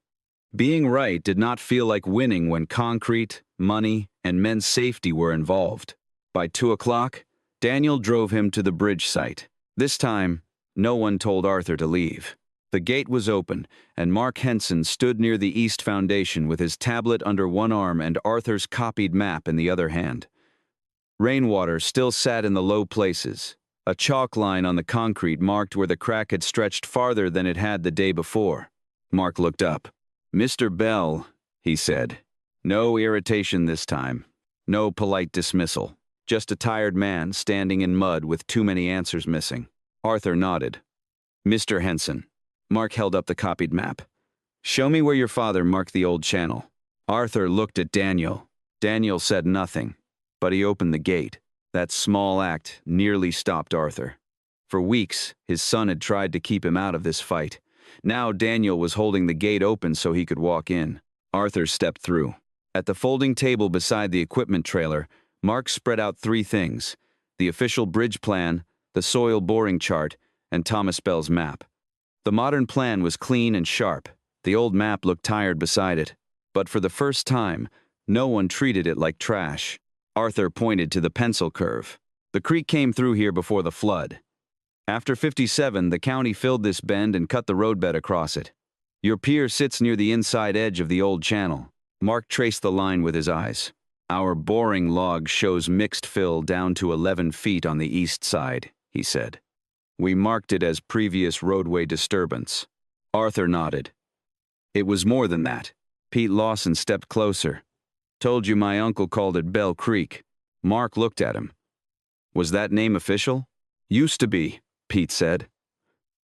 Being right did not feel like winning when concrete, money, and men's safety were involved. By 2 o'clock, Daniel drove him to the bridge site. This time, no one told Arthur to leave. The gate was open, and Mark Henson stood near the east foundation with his tablet under one arm and Arthur's copied map in the other hand. Rainwater still sat in the low places. A chalk line on the concrete marked where the crack had stretched farther than it had the day before. Mark looked up. "Mr. Bell," he said. No irritation this time. No polite dismissal. Just a tired man standing in mud with too many answers missing. Arthur nodded. "Mr. Henson." Mark held up the copied map. "Show me where your father marked the old channel." Arthur looked at Daniel. Daniel said nothing, but he opened the gate. That small act nearly stopped Arthur. For weeks, his son had tried to keep him out of this fight. Now Daniel was holding the gate open so he could walk in. Arthur stepped through. At the folding table beside the equipment trailer, Mark spread out 3 things: the official bridge plan, the soil boring chart, and Thomas Bell's map. The modern plan was clean and sharp. The old map looked tired beside it. But for the first time, no one treated it like trash. Arthur pointed to the pencil curve. The creek came through here before the flood. After '57, the county filled this bend and cut the roadbed across it. Your pier sits near the inside edge of the old channel. Mark traced the line with his eyes. Our boring log shows mixed fill down to 11 feet on the east side, he said. We marked it as previous roadway disturbance. Arthur nodded. It was more than that. Pete Lawson stepped closer. Told you my uncle called it Bell Creek. Mark looked at him. Was that name official? Used to be, Pete said.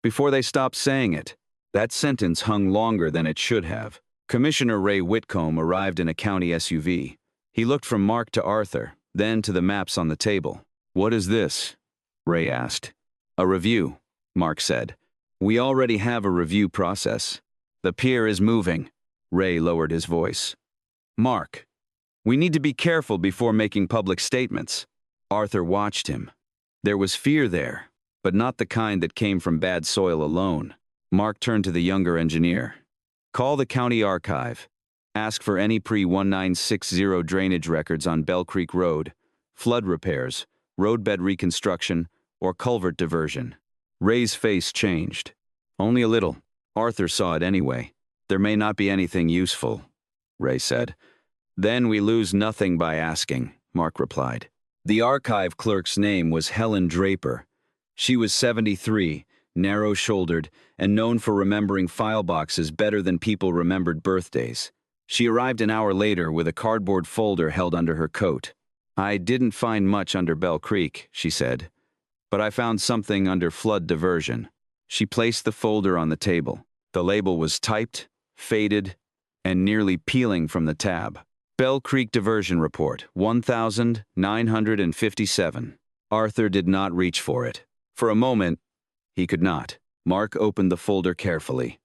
Before they stopped saying it. That sentence hung longer than it should have. Commissioner Ray Whitcomb arrived in a county SUV. He looked from Mark to Arthur, then to the maps on the table. What is this? Ray asked. A review, Mark said. We already have a review process. The pier is moving. Ray lowered his voice. Mark, we need to be careful before making public statements. Arthur watched him. There was fear there, but not the kind that came from bad soil alone. Mark turned to the younger engineer. Call the county archive. Ask for any pre-1960 drainage records on Bell Creek Road, flood repairs, roadbed reconstruction, or culvert diversion. Ray's face changed. Only a little. Arthur saw it anyway. There may not be anything useful, Ray said. Then we lose nothing by asking, Mark replied. The archive clerk's name was Helen Draper. She was 73, narrow-shouldered, and known for remembering file boxes better than people remembered birthdays. She arrived an hour later with a cardboard folder held under her coat. I didn't find much under Bell Creek, she said, but I found something under flood diversion. She placed the folder on the table. The label was typed, faded, and nearly peeling from the tab. Bell Creek Diversion Report, 1957. Arthur did not reach for it. For a moment, he could not. Mark opened the folder carefully.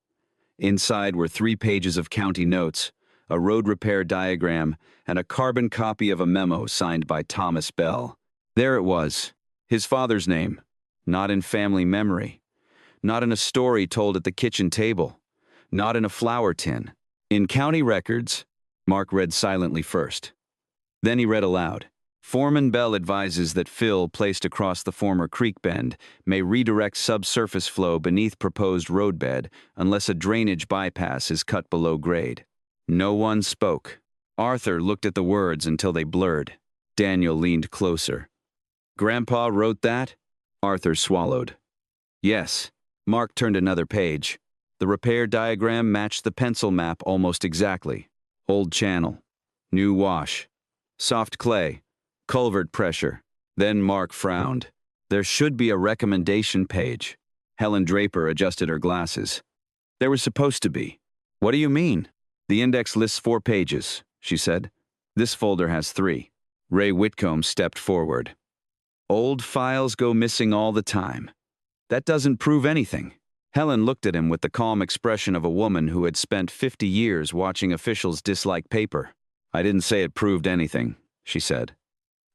Inside were 3 pages of county notes, a road repair diagram, and a carbon copy of a memo signed by Thomas Bell. There it was, his father's name, not in family memory, not in a story told at the kitchen table, not in a flour tin. In county records, Mark read silently first. Then he read aloud. Foreman Bell advises that fill placed across the former creek bend may redirect subsurface flow beneath proposed roadbed unless a drainage bypass is cut below grade. No one spoke. Arthur looked at the words until they blurred. Daniel leaned closer. Grandpa wrote that? Arthur swallowed. Yes. Mark turned another page. The repair diagram matched the pencil map almost exactly. Old channel. New wash. Soft clay. Culvert pressure. Then Mark frowned. There should be a recommendation page. Helen Draper adjusted her glasses. There was supposed to be. What do you mean? The index lists 4 pages, she said. This folder has 3. Ray Whitcomb stepped forward. Old files go missing all the time. That doesn't prove anything. Helen looked at him with the calm expression of a woman who had spent 50 years watching officials dislike paper. I didn't say it proved anything, she said.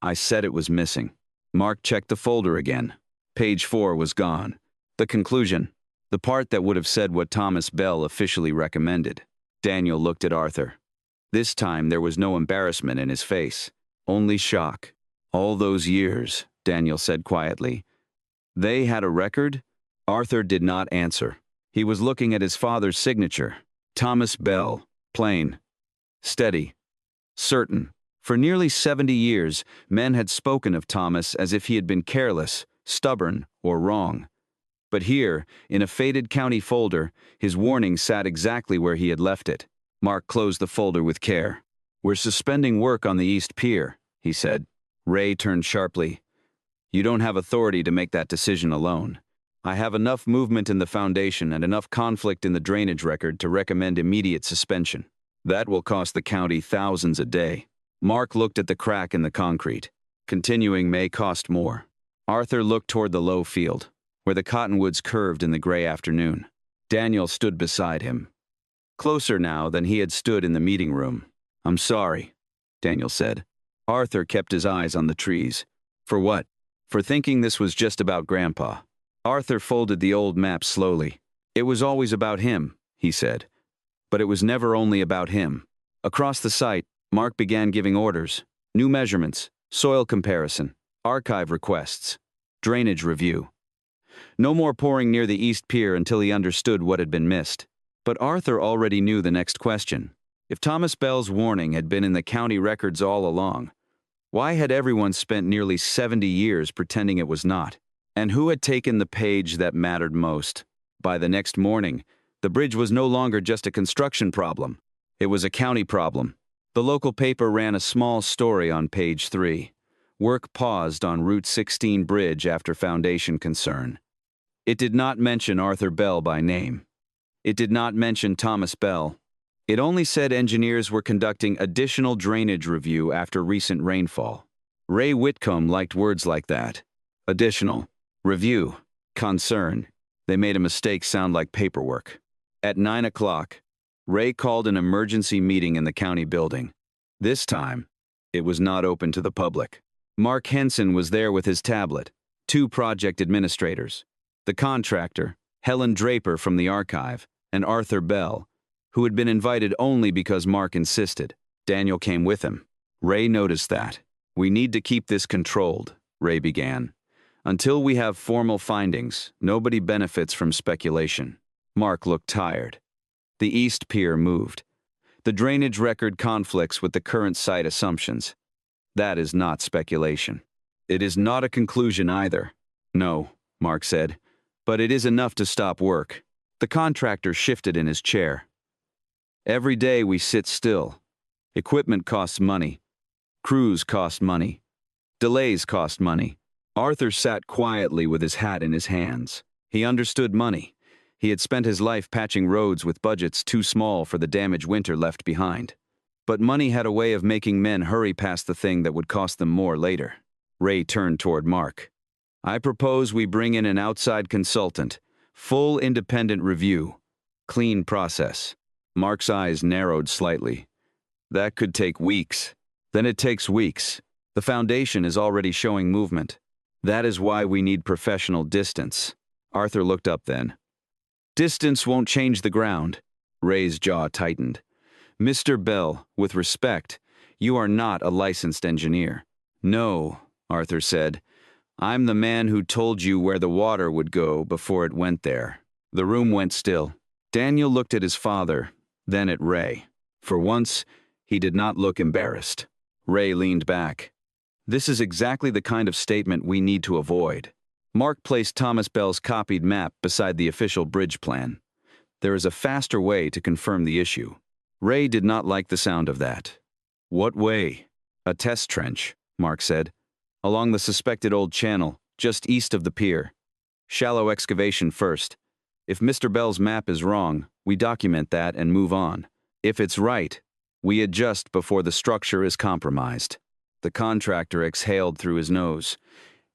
I said it was missing. Mark checked the folder again. Page 4 was gone. The conclusion. The part that would have said what Thomas Bell officially recommended. Daniel looked at Arthur. This time there was no embarrassment in his face. Only shock. All those years, Daniel said quietly. They had a record? Arthur did not answer. He was looking at his father's signature. Thomas Bell. Plain. Steady. Certain. For nearly 70 years, men had spoken of Thomas as if he had been careless, stubborn, or wrong. But here, in a faded county folder, his warning sat exactly where he had left it. Mark closed the folder with care. We're suspending work on the East Pier, he said. Ray turned sharply. You don't have authority to make that decision alone. I have enough movement in the foundation and enough conflict in the drainage record to recommend immediate suspension. That will cost the county thousands a day. Mark looked at the crack in the concrete. Continuing may cost more. Arthur looked toward the low field, where the cottonwoods curved in the gray afternoon. Daniel stood beside him. Closer now than he had stood in the meeting room. I'm sorry, Daniel said. Arthur kept his eyes on the trees. For what? For thinking this was just about Grandpa. Arthur folded the old map slowly. It was always about him, he said. But it was never only about him. Across the site, Mark began giving orders. New measurements, soil comparison, archive requests, drainage review. No more pouring near the East Pier until he understood what had been missed. But Arthur already knew the next question. If Thomas Bell's warning had been in the county records all along, why had everyone spent nearly 70 years pretending it was not? And who had taken the page that mattered most? By the next morning, the bridge was no longer just a construction problem. It was a county problem. The local paper ran a small story on page 3. Work paused on Route 16 bridge after foundation concern. It did not mention Arthur Bell by name. It did not mention Thomas Bell. It only said engineers were conducting additional drainage review after recent rainfall. Ray Whitcomb liked words like that. Additional. Review. Concern. They made a mistake sound like paperwork. At 9 o'clock, Ray called an emergency meeting in the county building. This time, it was not open to the public. Mark Henson was there with his tablet, 2 project administrators, the contractor, Helen Draper from the archive, and Arthur Bell, who had been invited only because Mark insisted. Daniel came with him. Ray noticed that. We need to keep this controlled, Ray began. Until we have formal findings, nobody benefits from speculation. Mark looked tired. The East Pier moved. The drainage record conflicts with the current site assumptions. That is not speculation. It is not a conclusion either. No, Mark said, but it is enough to stop work. The contractor shifted in his chair. Every day we sit still. Equipment costs money. Crews cost money. Delays cost money. Arthur sat quietly with his hat in his hands. He understood money. He had spent his life patching roads with budgets too small for the damage winter left behind. But money had a way of making men hurry past the thing that would cost them more later. Ray turned toward Mark. I propose we bring in an outside consultant. Full independent review. Clean process. Mark's eyes narrowed slightly. That could take weeks. Then it takes weeks. The foundation is already showing movement. That is why we need professional distance. Arthur looked up then. Distance won't change the ground. Ray's jaw tightened. Mr. Bell, with respect, you are not a licensed engineer. No, Arthur said. I'm the man who told you where the water would go before it went there. The room went still. Daniel looked at his father, then at Ray. For once, he did not look embarrassed. Ray leaned back. This is exactly the kind of statement we need to avoid. Mark placed Thomas Bell's copied map beside the official bridge plan. There is a faster way to confirm the issue. Ray did not like the sound of that. What way? A test trench, Mark said. Along the suspected old channel, just east of the pier. Shallow excavation first. If Mr. Bell's map is wrong, we document that and move on. If it's right, we adjust before the structure is compromised. The contractor exhaled through his nose.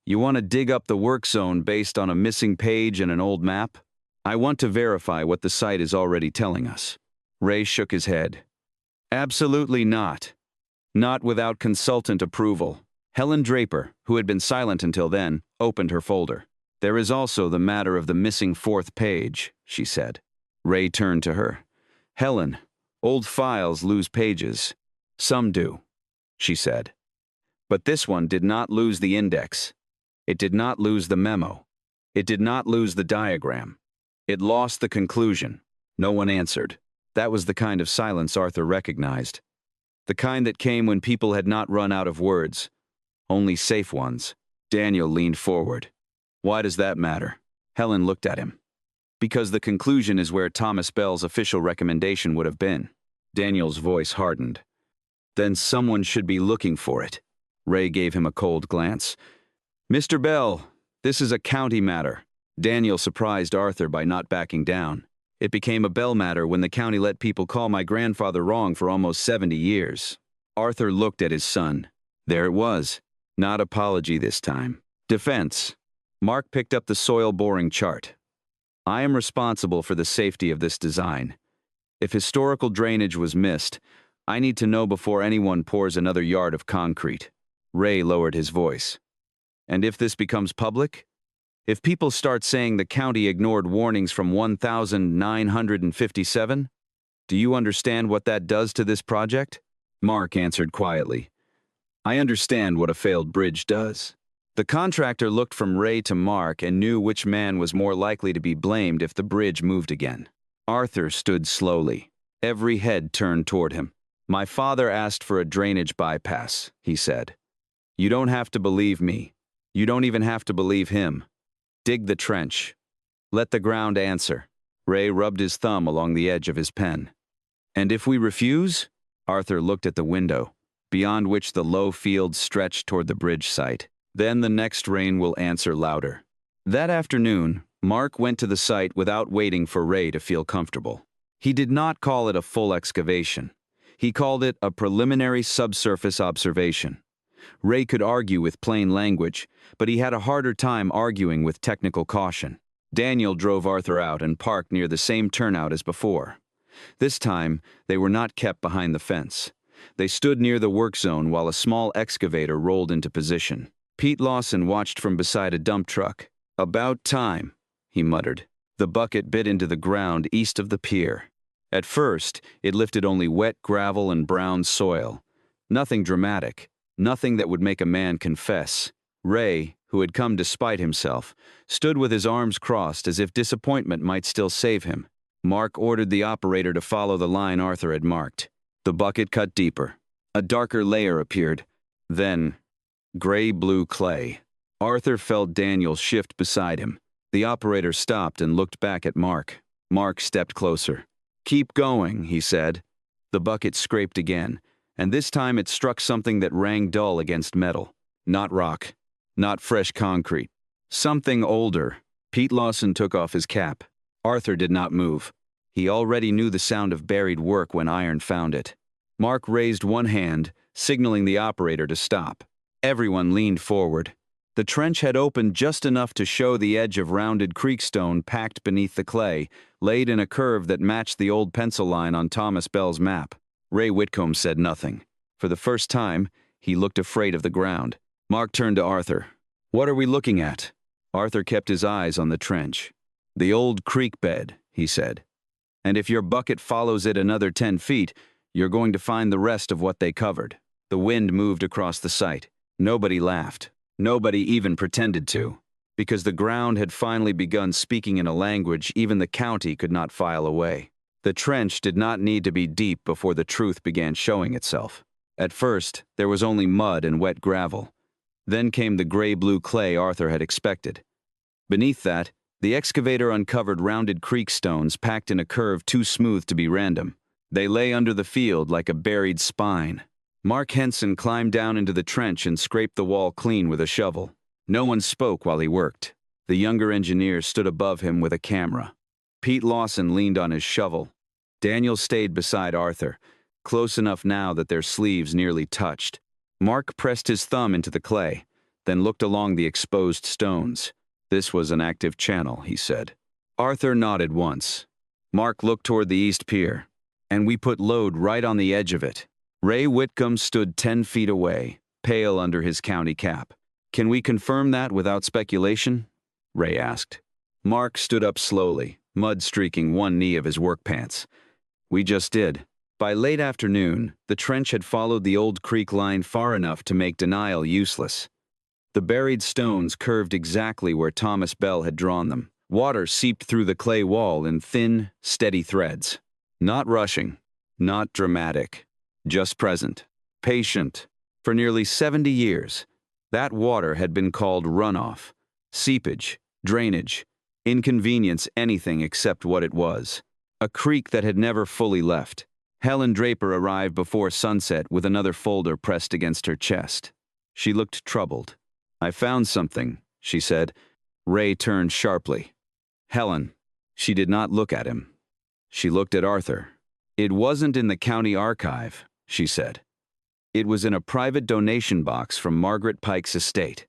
You want to dig up the work zone based on a missing page and an old map? I want to verify what the site is already telling us. Ray shook his head. Absolutely not. Not without consultant approval. Helen Draper, who had been silent until then, opened her folder. There is also the matter of the missing fourth page, she said. Ray turned to her. Helen, old files lose pages. Some do, she said. But this one did not lose the index. It did not lose the memo. It did not lose the diagram. It lost the conclusion. No one answered. That was the kind of silence Arthur recognized. The kind that came when people had not run out of words. Only safe ones. Daniel leaned forward. Why does that matter? Helen looked at him. Because the conclusion is where Thomas Bell's official recommendation would have been. Daniel's voice hardened. Then someone should be looking for it. Ray gave him a cold glance. Mr. Bell, this is a county matter. Daniel surprised Arthur by not backing down. It became a Bell matter when the county let people call my grandfather wrong for almost 70 years. Arthur looked at his son. There it was. Not apology this time. Defense. Mark picked up the soil boring chart. I am responsible for the safety of this design. If historical drainage was missed, I need to know before anyone pours another yard of concrete. Ray lowered his voice. And if this becomes public? If people start saying the county ignored warnings from 1957? Do you understand what that does to this project? Mark answered quietly. I understand what a failed bridge does. The contractor looked from Ray to Mark and knew which man was more likely to be blamed if the bridge moved again. Arthur stood slowly. Every head turned toward him. My father asked for a drainage bypass, he said. You don't have to believe me. You don't even have to believe him. Dig the trench. Let the ground answer. Ray rubbed his thumb along the edge of his pen. And if we refuse? Arthur looked at the window, beyond which the low fields stretched toward the bridge site. Then the next rain will answer louder. That afternoon, Mark went to the site without waiting for Ray to feel comfortable. He did not call it a full excavation. He called it a preliminary subsurface observation. Ray could argue with plain language, but he had a harder time arguing with technical caution. Daniel drove Arthur out and parked near the same turnout as before. This time, they were not kept behind the fence. They stood near the work zone while a small excavator rolled into position. Pete Lawson watched from beside a dump truck. About time, he muttered. The bucket bit into the ground east of the pier. At first, it lifted only wet gravel and brown soil. Nothing dramatic. Nothing that would make a man confess. Ray, who had come to spite himself, stood with his arms crossed as if disappointment might still save him. Mark ordered the operator to follow the line Arthur had marked. The bucket cut deeper. A darker layer appeared. Then, gray-blue clay. Arthur felt Daniel shift beside him. The operator stopped and looked back at Mark. Mark stepped closer. Keep going, he said. The bucket scraped again, and this time it struck something that rang dull against metal. Not rock. Not fresh concrete. Something older. Pete Lawson took off his cap. Arthur did not move. He already knew the sound of buried work when iron found it. Mark raised one hand, signaling the operator to stop. Everyone leaned forward. The trench had opened just enough to show the edge of rounded creekstone packed beneath the clay, laid in a curve that matched the old pencil line on Thomas Bell's map. Ray Whitcomb said nothing. For the first time, he looked afraid of the ground. Mark turned to Arthur. What are we looking at? Arthur kept his eyes on the trench. The old creek bed, he said. And if your bucket follows it another 10 feet, you're going to find the rest of what they covered. The wind moved across the site. Nobody laughed. Nobody even pretended to, because the ground had finally begun speaking in a language even the county could not file away. The trench did not need to be deep before the truth began showing itself. At first, there was only mud and wet gravel. Then came the gray-blue clay Arthur had expected. Beneath that, the excavator uncovered rounded creek stones packed in a curve too smooth to be random. They lay under the field like a buried spine. Mark Henson climbed down into the trench and scraped the wall clean with a shovel. No one spoke while he worked. The younger engineer stood above him with a camera. Pete Lawson leaned on his shovel. Daniel stayed beside Arthur, close enough now that their sleeves nearly touched. Mark pressed his thumb into the clay, then looked along the exposed stones. This was an active channel, he said. Arthur nodded once. Mark looked toward the east pier. And we put load right on the edge of it. Ray Whitcomb stood 10 feet away, pale under his county cap. Can we confirm that without speculation? Ray asked. Mark stood up slowly, mud streaking one knee of his work pants. We just did. By late afternoon, the trench had followed the old creek line far enough to make denial useless. The buried stones curved exactly where Thomas Bell had drawn them. Water seeped through the clay wall in thin, steady threads. Not rushing, not dramatic, just present, patient. For nearly 70 years, that water had been called runoff, seepage, drainage, inconvenience, anything except what it was. A creek that had never fully left. Helen Draper arrived before sunset with another folder pressed against her chest. She looked troubled. I found something, she said. Ray turned sharply. Helen. She did not look at him. She looked at Arthur. It wasn't in the county archive, she said. It was in a private donation box from Margaret Pike's estate.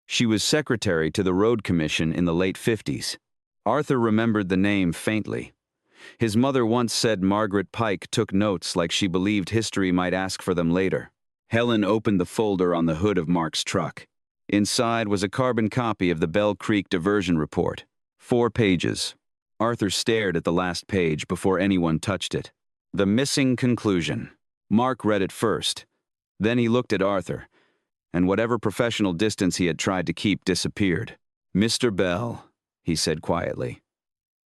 She was secretary to the road commission in the late 50s. Arthur remembered the name faintly. His mother once said Margaret Pike took notes like she believed history might ask for them later. Helen opened the folder on the hood of Mark's truck. Inside was a carbon copy of the Bell Creek diversion report. 4 pages. Arthur stared at the last page before anyone touched it. The missing conclusion. Mark read it first. Then he looked at Arthur, and whatever professional distance he had tried to keep disappeared. Mr. Bell, he said quietly.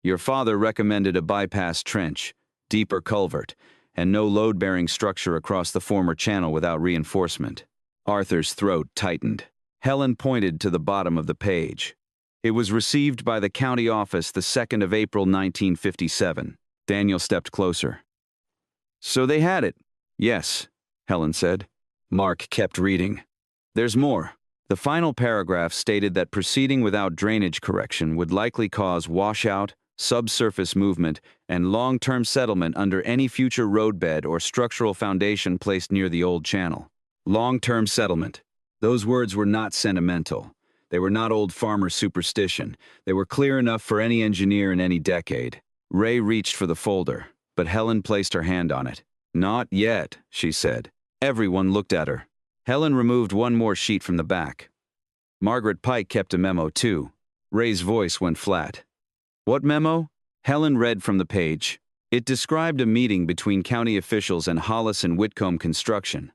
Your father recommended a bypass trench, deeper culvert, and no load-bearing structure across the former channel without reinforcement. Arthur's throat tightened. Helen pointed to the bottom of the page. It was received by the county office the 2nd of April 1957. Daniel stepped closer. So they had it. Yes, Helen said. Mark kept reading. There's more. The final paragraph stated that proceeding without drainage correction would likely cause washout, subsurface movement, and long-term settlement under any future roadbed or structural foundation placed near the old channel. Long-term settlement. Those words were not sentimental. They were not old farmer superstition. They were clear enough for any engineer in any decade. Ray reached for the folder, but Helen placed her hand on it. Not yet, she said. Everyone looked at her. Helen removed one more sheet from the back. Margaret Pike kept a memo too. Ray's voice went flat. What memo? Helen read from the page. It described a meeting between county officials and Hollis and Whitcomb Construction,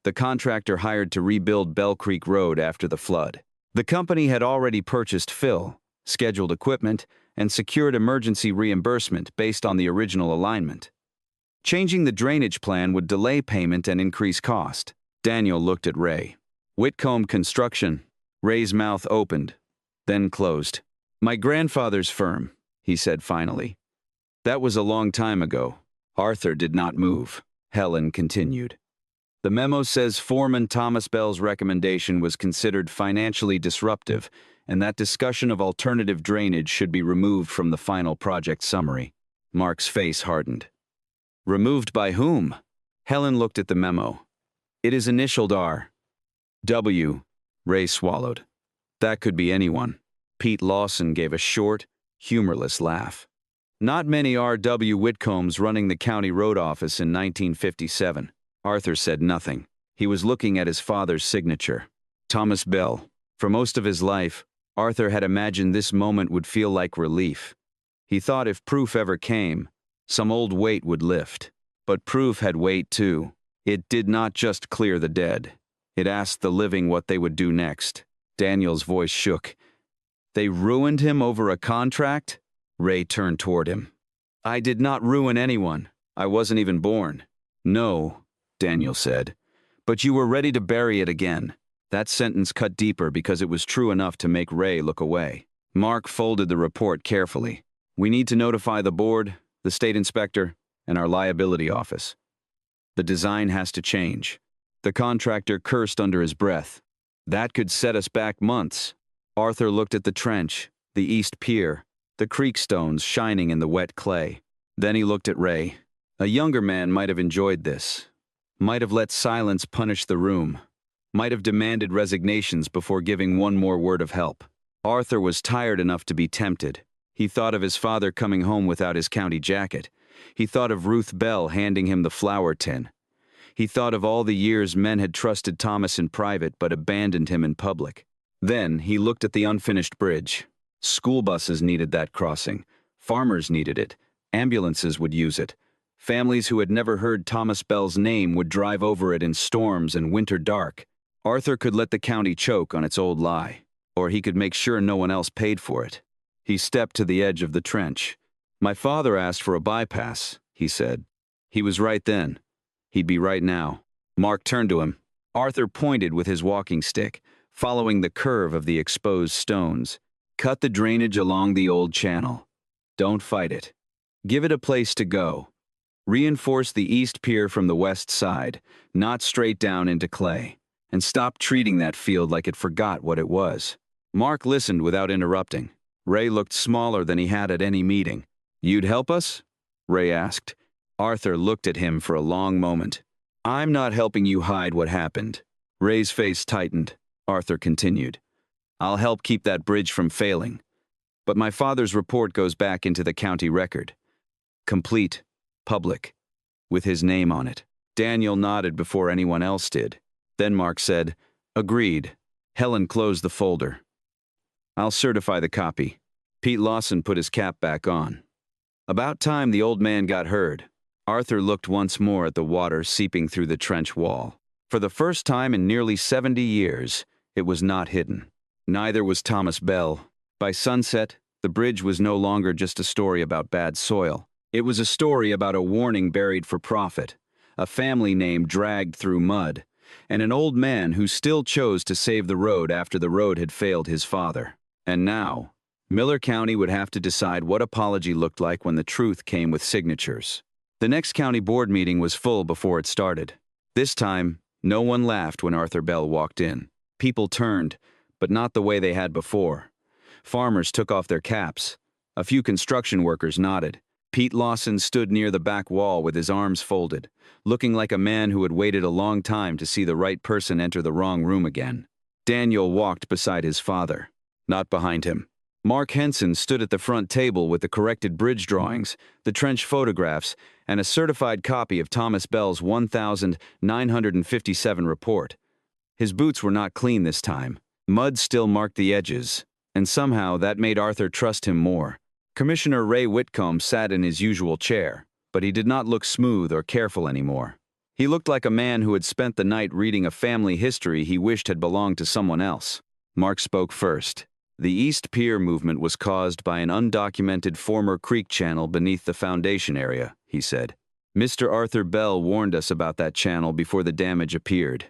the contractor hired to rebuild Bell Creek Road after the flood. The company had already purchased fill, scheduled equipment, and secured emergency reimbursement based on the original alignment. Changing the drainage plan would delay payment and increase cost. Daniel looked at Ray. Whitcomb Construction. Ray's mouth opened, then closed. My grandfather's firm, he said finally. That was a long time ago. Arthur did not move. Helen continued. The memo says Foreman Thomas Bell's recommendation was considered financially disruptive, and that discussion of alternative drainage should be removed from the final project summary. Mark's face hardened. Removed by whom? Helen looked at the memo. It is initialed R. W. Ray swallowed. That could be anyone. Pete Lawson gave a short, humorless laugh. Not many R.W. Whitcombs running the county road office in 1957. Arthur said nothing. He was looking at his father's signature. Thomas Bell. For most of his life, Arthur had imagined this moment would feel like relief. He thought if proof ever came, some old weight would lift. But proof had weight too. It did not just clear the dead. It asked the living what they would do next. Daniel's voice shook. They ruined him over a contract? Ray turned toward him. I did not ruin anyone. I wasn't even born. No, Daniel said. But you were ready to bury it again. That sentence cut deeper because it was true enough to make Ray look away. Mark folded the report carefully. We need to notify the board, the state inspector, and our liability office. The design has to change. The contractor cursed under his breath. That could set us back months. Arthur looked at the trench, the east pier, the creek stones shining in the wet clay. Then he looked at Ray. A younger man might have enjoyed this. Might have let silence punish the room. Might have demanded resignations before giving one more word of help. Arthur was tired enough to be tempted. He thought of his father coming home without his county jacket. He thought of Ruth Bell handing him the flour tin. He thought of all the years men had trusted Thomas in private but abandoned him in public. Then he looked at the unfinished bridge. School buses needed that crossing. Farmers needed it. Ambulances would use it. Families who had never heard Thomas Bell's name would drive over it in storms and winter dark. Arthur could let the county choke on its old lie, or he could make sure no one else paid for it. He stepped to the edge of the trench. My father asked for a bypass, he said. He was right then. He'd be right now. Mark turned to him. Arthur pointed with his walking stick, following the curve of the exposed stones. Cut the drainage along the old channel. Don't fight it. Give it a place to go. Reinforce the east pier from the west side, not straight down into clay. And stop treating that field like it forgot what it was. Mark listened without interrupting. Ray looked smaller than he had at any meeting. You'd help us? Ray asked. Arthur looked at him for a long moment. I'm not helping you hide what happened. Ray's face tightened. Arthur continued. I'll help keep that bridge from failing. But my father's report goes back into the county record. Complete, public, with his name on it. Daniel nodded before anyone else did. Then Mark said, Agreed. Helen closed the folder. I'll certify the copy. Pete Lawson put his cap back on. About time the old man got heard. Arthur looked once more at the water seeping through the trench wall. For the first time in nearly 70 years, it was not hidden. Neither was Thomas Bell. By sunset, the bridge was no longer just a story about bad soil. It was a story about a warning buried for profit, a family name dragged through mud, and an old man who still chose to save the road after the road had failed his father. And now, Miller County would have to decide what apology looked like when the truth came with signatures. The next county board meeting was full before it started. This time, no one laughed when Arthur Bell walked in. People turned, but not the way they had before. Farmers took off their caps. A few construction workers nodded. Pete Lawson stood near the back wall with his arms folded, looking like a man who had waited a long time to see the right person enter the wrong room again. Daniel walked beside his father, not behind him. Mark Henson stood at the front table with the corrected bridge drawings, the trench photographs, and a certified copy of Thomas Bell's 1957 report. His boots were not clean this time. Mud still marked the edges, and somehow that made Arthur trust him more. Commissioner Ray Whitcomb sat in his usual chair, but he did not look smooth or careful anymore. He looked like a man who had spent the night reading a family history he wished had belonged to someone else. Mark spoke first. The East Pier movement was caused by an undocumented former creek channel beneath the foundation area, he said. Mr. Arthur Bell warned us about that channel before the damage appeared.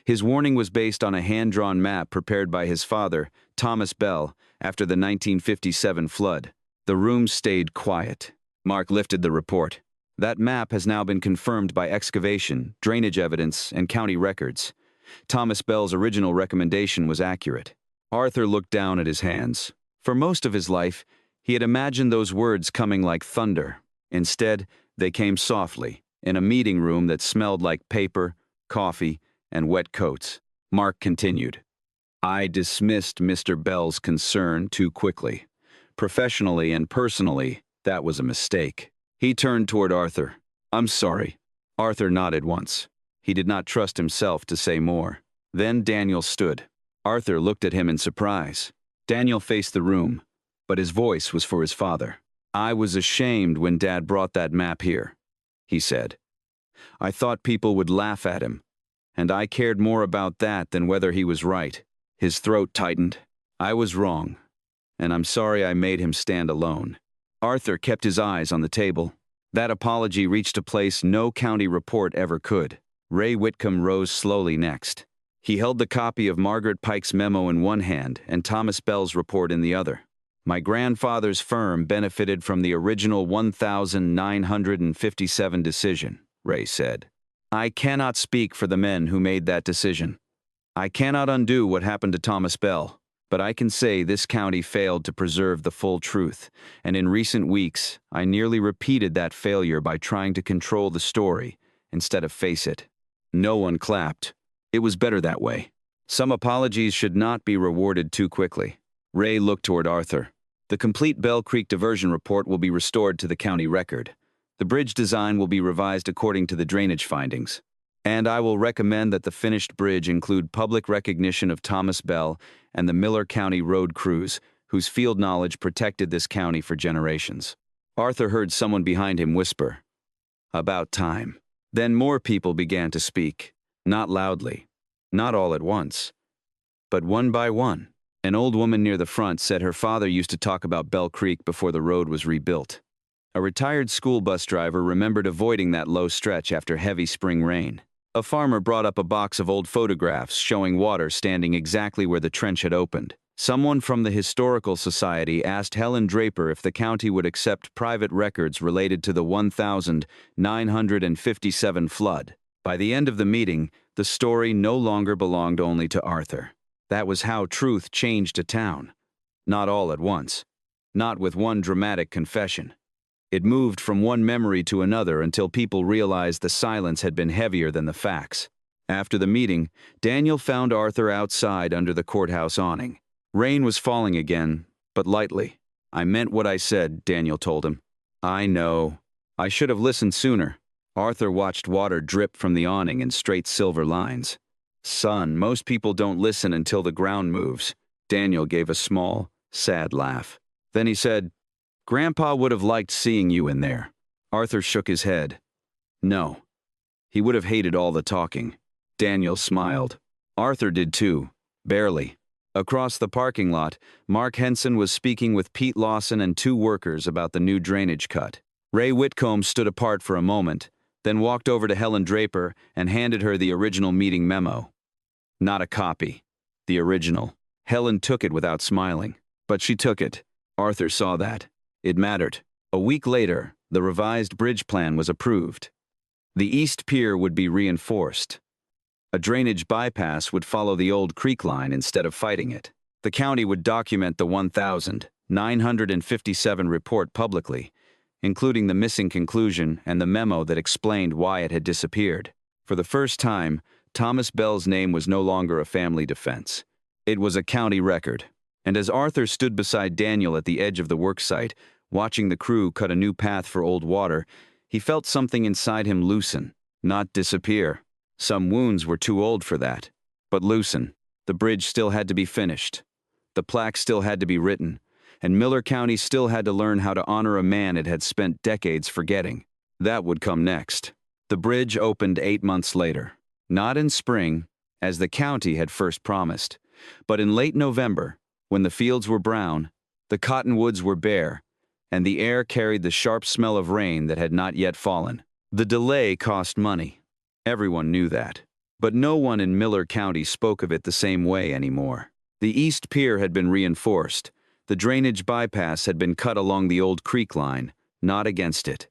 His warning was based on a hand-drawn map prepared by his father, Thomas Bell, after the 1957 flood. The room stayed quiet. Mark lifted the report. That map has now been confirmed by excavation, drainage evidence, and county records. Thomas Bell's original recommendation was accurate. Arthur looked down at his hands. For most of his life, he had imagined those words coming like thunder. Instead, they came softly, in a meeting room that smelled like paper, coffee, and wet coats. Mark continued. I dismissed Mr. Bell's concern too quickly. Professionally and personally, that was a mistake. He turned toward Arthur. I'm sorry. Arthur nodded once. He did not trust himself to say more. Then Daniel stood. Arthur looked at him in surprise. Daniel faced the room, but his voice was for his father. I was ashamed when Dad brought that map here, he said. I thought people would laugh at him. and I cared more about that than whether he was right. His throat tightened. I was wrong, and I'm sorry I made him stand alone. Arthur kept his eyes on the table. That apology reached a place no county report ever could. Ray Whitcomb rose slowly next. He held the copy of Margaret Pike's memo in one hand and Thomas Bell's report in the other. My grandfather's firm benefited from the original 1957 decision, Ray said. I cannot speak for the men who made that decision. I cannot undo what happened to Thomas Bell, but I can say this county failed to preserve the full truth, and in recent weeks, I nearly repeated that failure by trying to control the story instead of face it. No one clapped. It was better that way. Some apologies should not be rewarded too quickly. Ray looked toward Arthur. The complete Bell Creek diversion report will be restored to the county record. The bridge design will be revised according to the drainage findings. And I will recommend that the finished bridge include public recognition of Thomas Bell and the Miller County road crews, whose field knowledge protected this county for generations. Arthur heard someone behind him whisper, "About time." Then more people began to speak, not loudly, not all at once, but one by one. An old woman near the front said her father used to talk about Bell Creek before the road was rebuilt. A retired school bus driver remembered avoiding that low stretch after heavy spring rain. A farmer brought up a box of old photographs showing water standing exactly where the trench had opened. Someone from the Historical Society asked Helen Draper if the county would accept private records related to the 1957 flood. By the end of the meeting, the story no longer belonged only to Arthur. That was how truth changed a town. Not all at once. Not with one dramatic confession. It moved from one memory to another until people realized the silence had been heavier than the facts. After the meeting, Daniel found Arthur outside under the courthouse awning. Rain was falling again, but lightly. I meant what I said, Daniel told him. I know. I should have listened sooner. Arthur watched water drip from the awning in straight silver lines. Son, most people don't listen until the ground moves. Daniel gave a small, sad laugh. Then he said, Grandpa would have liked seeing you in there. Arthur shook his head. No. He would have hated all the talking. Daniel smiled. Arthur did too. Barely. Across the parking lot, Mark Henson was speaking with Pete Lawson and two workers about the new drainage cut. Ray Whitcomb stood apart for a moment, then walked over to Helen Draper and handed her the original meeting memo. Not a copy. The original. Helen took it without smiling. But she took it. Arthur saw that. It mattered. A week later, the revised bridge plan was approved. The East Pier would be reinforced. A drainage bypass would follow the old creek line instead of fighting it. The county would document the 1957 report publicly, including the missing conclusion and the memo that explained why it had disappeared. For the first time, Thomas Bell's name was no longer a family defense. It was a county record. And as Arthur stood beside Daniel at the edge of the worksite, watching the crew cut a new path for old water, he felt something inside him loosen, not disappear. Some wounds were too old for that, but loosen. The bridge still had to be finished. The plaque still had to be written, and Miller County still had to learn how to honor a man it had spent decades forgetting. That would come next. The bridge opened 8 months later. Not in spring, as the county had first promised, but in late November, when the fields were brown, the cottonwoods were bare, and the air carried the sharp smell of rain that had not yet fallen. The delay cost money. Everyone knew that. But no one in Miller County spoke of it the same way anymore. The East Pier had been reinforced. The drainage bypass had been cut along the old creek line, not against it.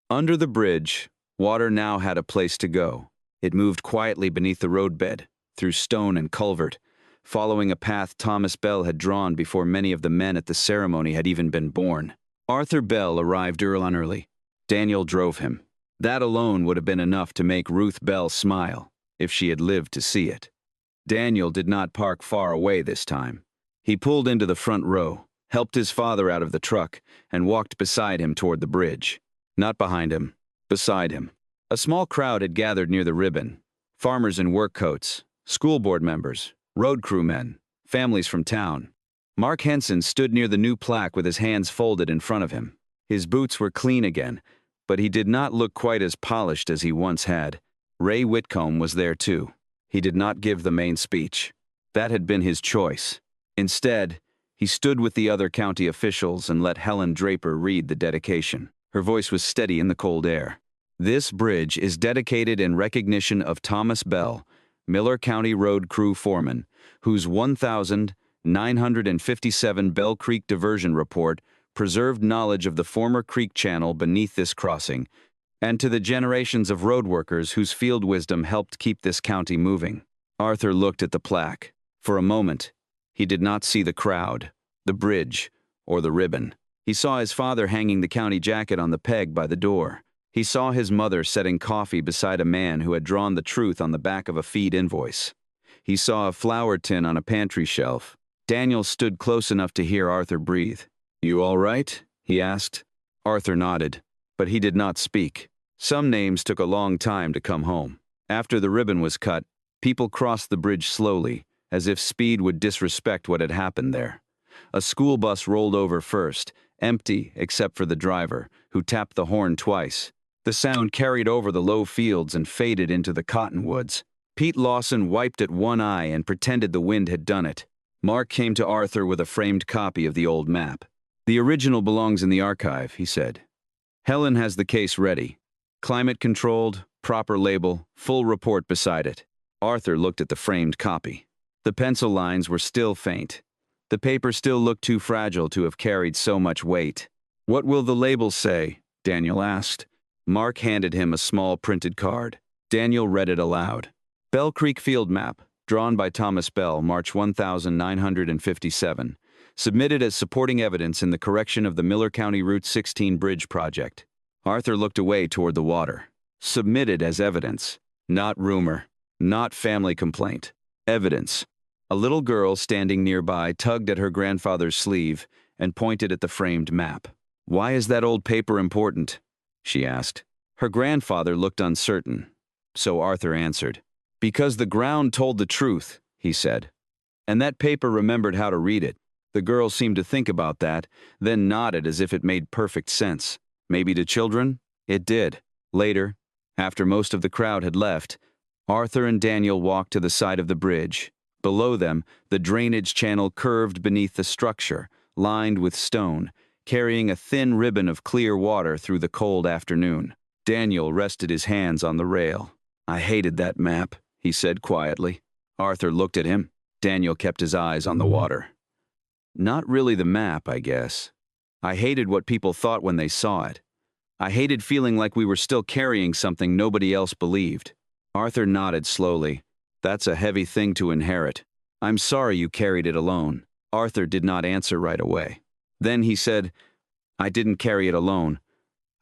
Under the bridge, water now had a place to go. It moved quietly beneath the roadbed, through stone and culvert, following a path Thomas Bell had drawn before many of the men at the ceremony had even been born. Arthur Bell arrived early. Daniel drove him. That alone would have been enough to make Ruth Bell smile, if she had lived to see it. Daniel did not park far away this time. He pulled into the front row, helped his father out of the truck, and walked beside him toward the bridge. Not behind him, beside him. A small crowd had gathered near the ribbon. Farmers in work coats, school board members, road crew men, families from town. Mark Henson stood near the new plaque with his hands folded in front of him. His boots were clean again, but he did not look quite as polished as he once had. Ray Whitcomb was there too. He did not give the main speech. That had been his choice. Instead, he stood with the other county officials and let Helen Draper read the dedication. Her voice was steady in the cold air. This bridge is dedicated in recognition of Thomas Bell, Miller County Road Crew Foreman, whose 1,957 Bell Creek diversion report preserved knowledge of the former creek channel beneath this crossing, and to the generations of road workers whose field wisdom helped keep this county moving. Arthur looked at the plaque. For a moment, he did not see the crowd, the bridge, or the ribbon. He saw his father hanging the county jacket on the peg by the door. He saw his mother setting coffee beside a man who had drawn the truth on the back of a feed invoice. He saw a flour tin on a pantry shelf. Daniel stood close enough to hear Arthur breathe. "You all right?" he asked. Arthur nodded, but he did not speak. Some names took a long time to come home. After the ribbon was cut, people crossed the bridge slowly, as if speed would disrespect what had happened there. A school bus rolled over first, empty except for the driver, who tapped the horn twice. The sound carried over the low fields and faded into the cottonwoods. Pete Lawson wiped at one eye and pretended the wind had done it. Mark came to Arthur with a framed copy of the old map. "The original belongs in the archive," he said. "Helen has the case ready. Climate-controlled, proper label, full report beside it." Arthur looked at the framed copy. The pencil lines were still faint. The paper still looked too fragile to have carried so much weight. "What will the label say?" Daniel asked. Mark handed him a small printed card. Daniel read it aloud. "Bell Creek Field Map, drawn by Thomas Bell, March 1957, submitted as supporting evidence in the correction of the Miller County Route 16 bridge project." Arthur looked away toward the water. Submitted as evidence. Not rumor. Not family complaint. Evidence. A little girl standing nearby tugged at her grandfather's sleeve and pointed at the framed map. "Why is that old paper important?" she asked. Her grandfather looked uncertain, so Arthur answered. "Because the ground told the truth," he said. "And that paper remembered how to read it." The girl seemed to think about that, then nodded as if it made perfect sense. Maybe to children? It did. Later, after most of the crowd had left, Arthur and Daniel walked to the side of the bridge. Below them, the drainage channel curved beneath the structure, lined with stone, carrying a thin ribbon of clear water through the cold afternoon. Daniel rested his hands on the rail. "I hated that map," he said quietly. Arthur looked at him. Daniel kept his eyes on the water. "Not really the map, I guess. I hated what people thought when they saw it. I hated feeling like we were still carrying something nobody else believed." Arthur nodded slowly. "That's a heavy thing to inherit. I'm sorry you carried it alone." Arthur did not answer right away. Then he said, "I didn't carry it alone.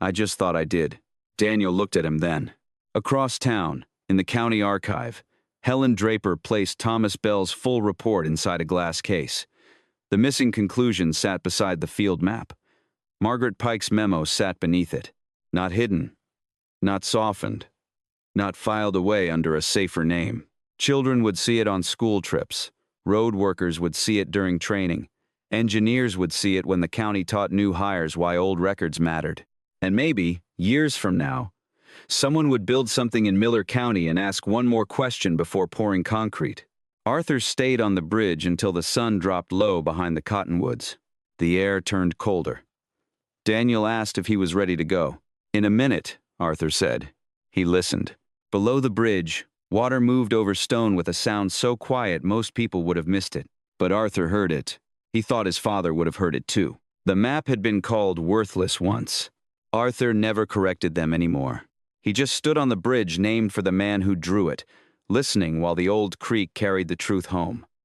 I just thought I did." Daniel looked at him then. Across town, in the county archive, Helen Draper placed Thomas Bell's full report inside a glass case. The missing conclusion sat beside the field map. Margaret Pike's memo sat beneath it. Not hidden, not softened, not filed away under a safer name. Children would see it on school trips. Road workers would see it during training. Engineers would see it when the county taught new hires why old records mattered. And maybe, years from now, someone would build something in Miller County and ask one more question before pouring concrete. Arthur stayed on the bridge until the sun dropped low behind the cottonwoods. The air turned colder. Daniel asked if he was ready to go. "In a minute," Arthur said. He listened. Below the bridge, water moved over stone with a sound so quiet most people would have missed it. But Arthur heard it. He thought his father would have heard it too. The map had been called worthless once. Arthur never corrected them anymore. He just stood on the bridge named for the man who drew it, listening while the old creek carried the truth home.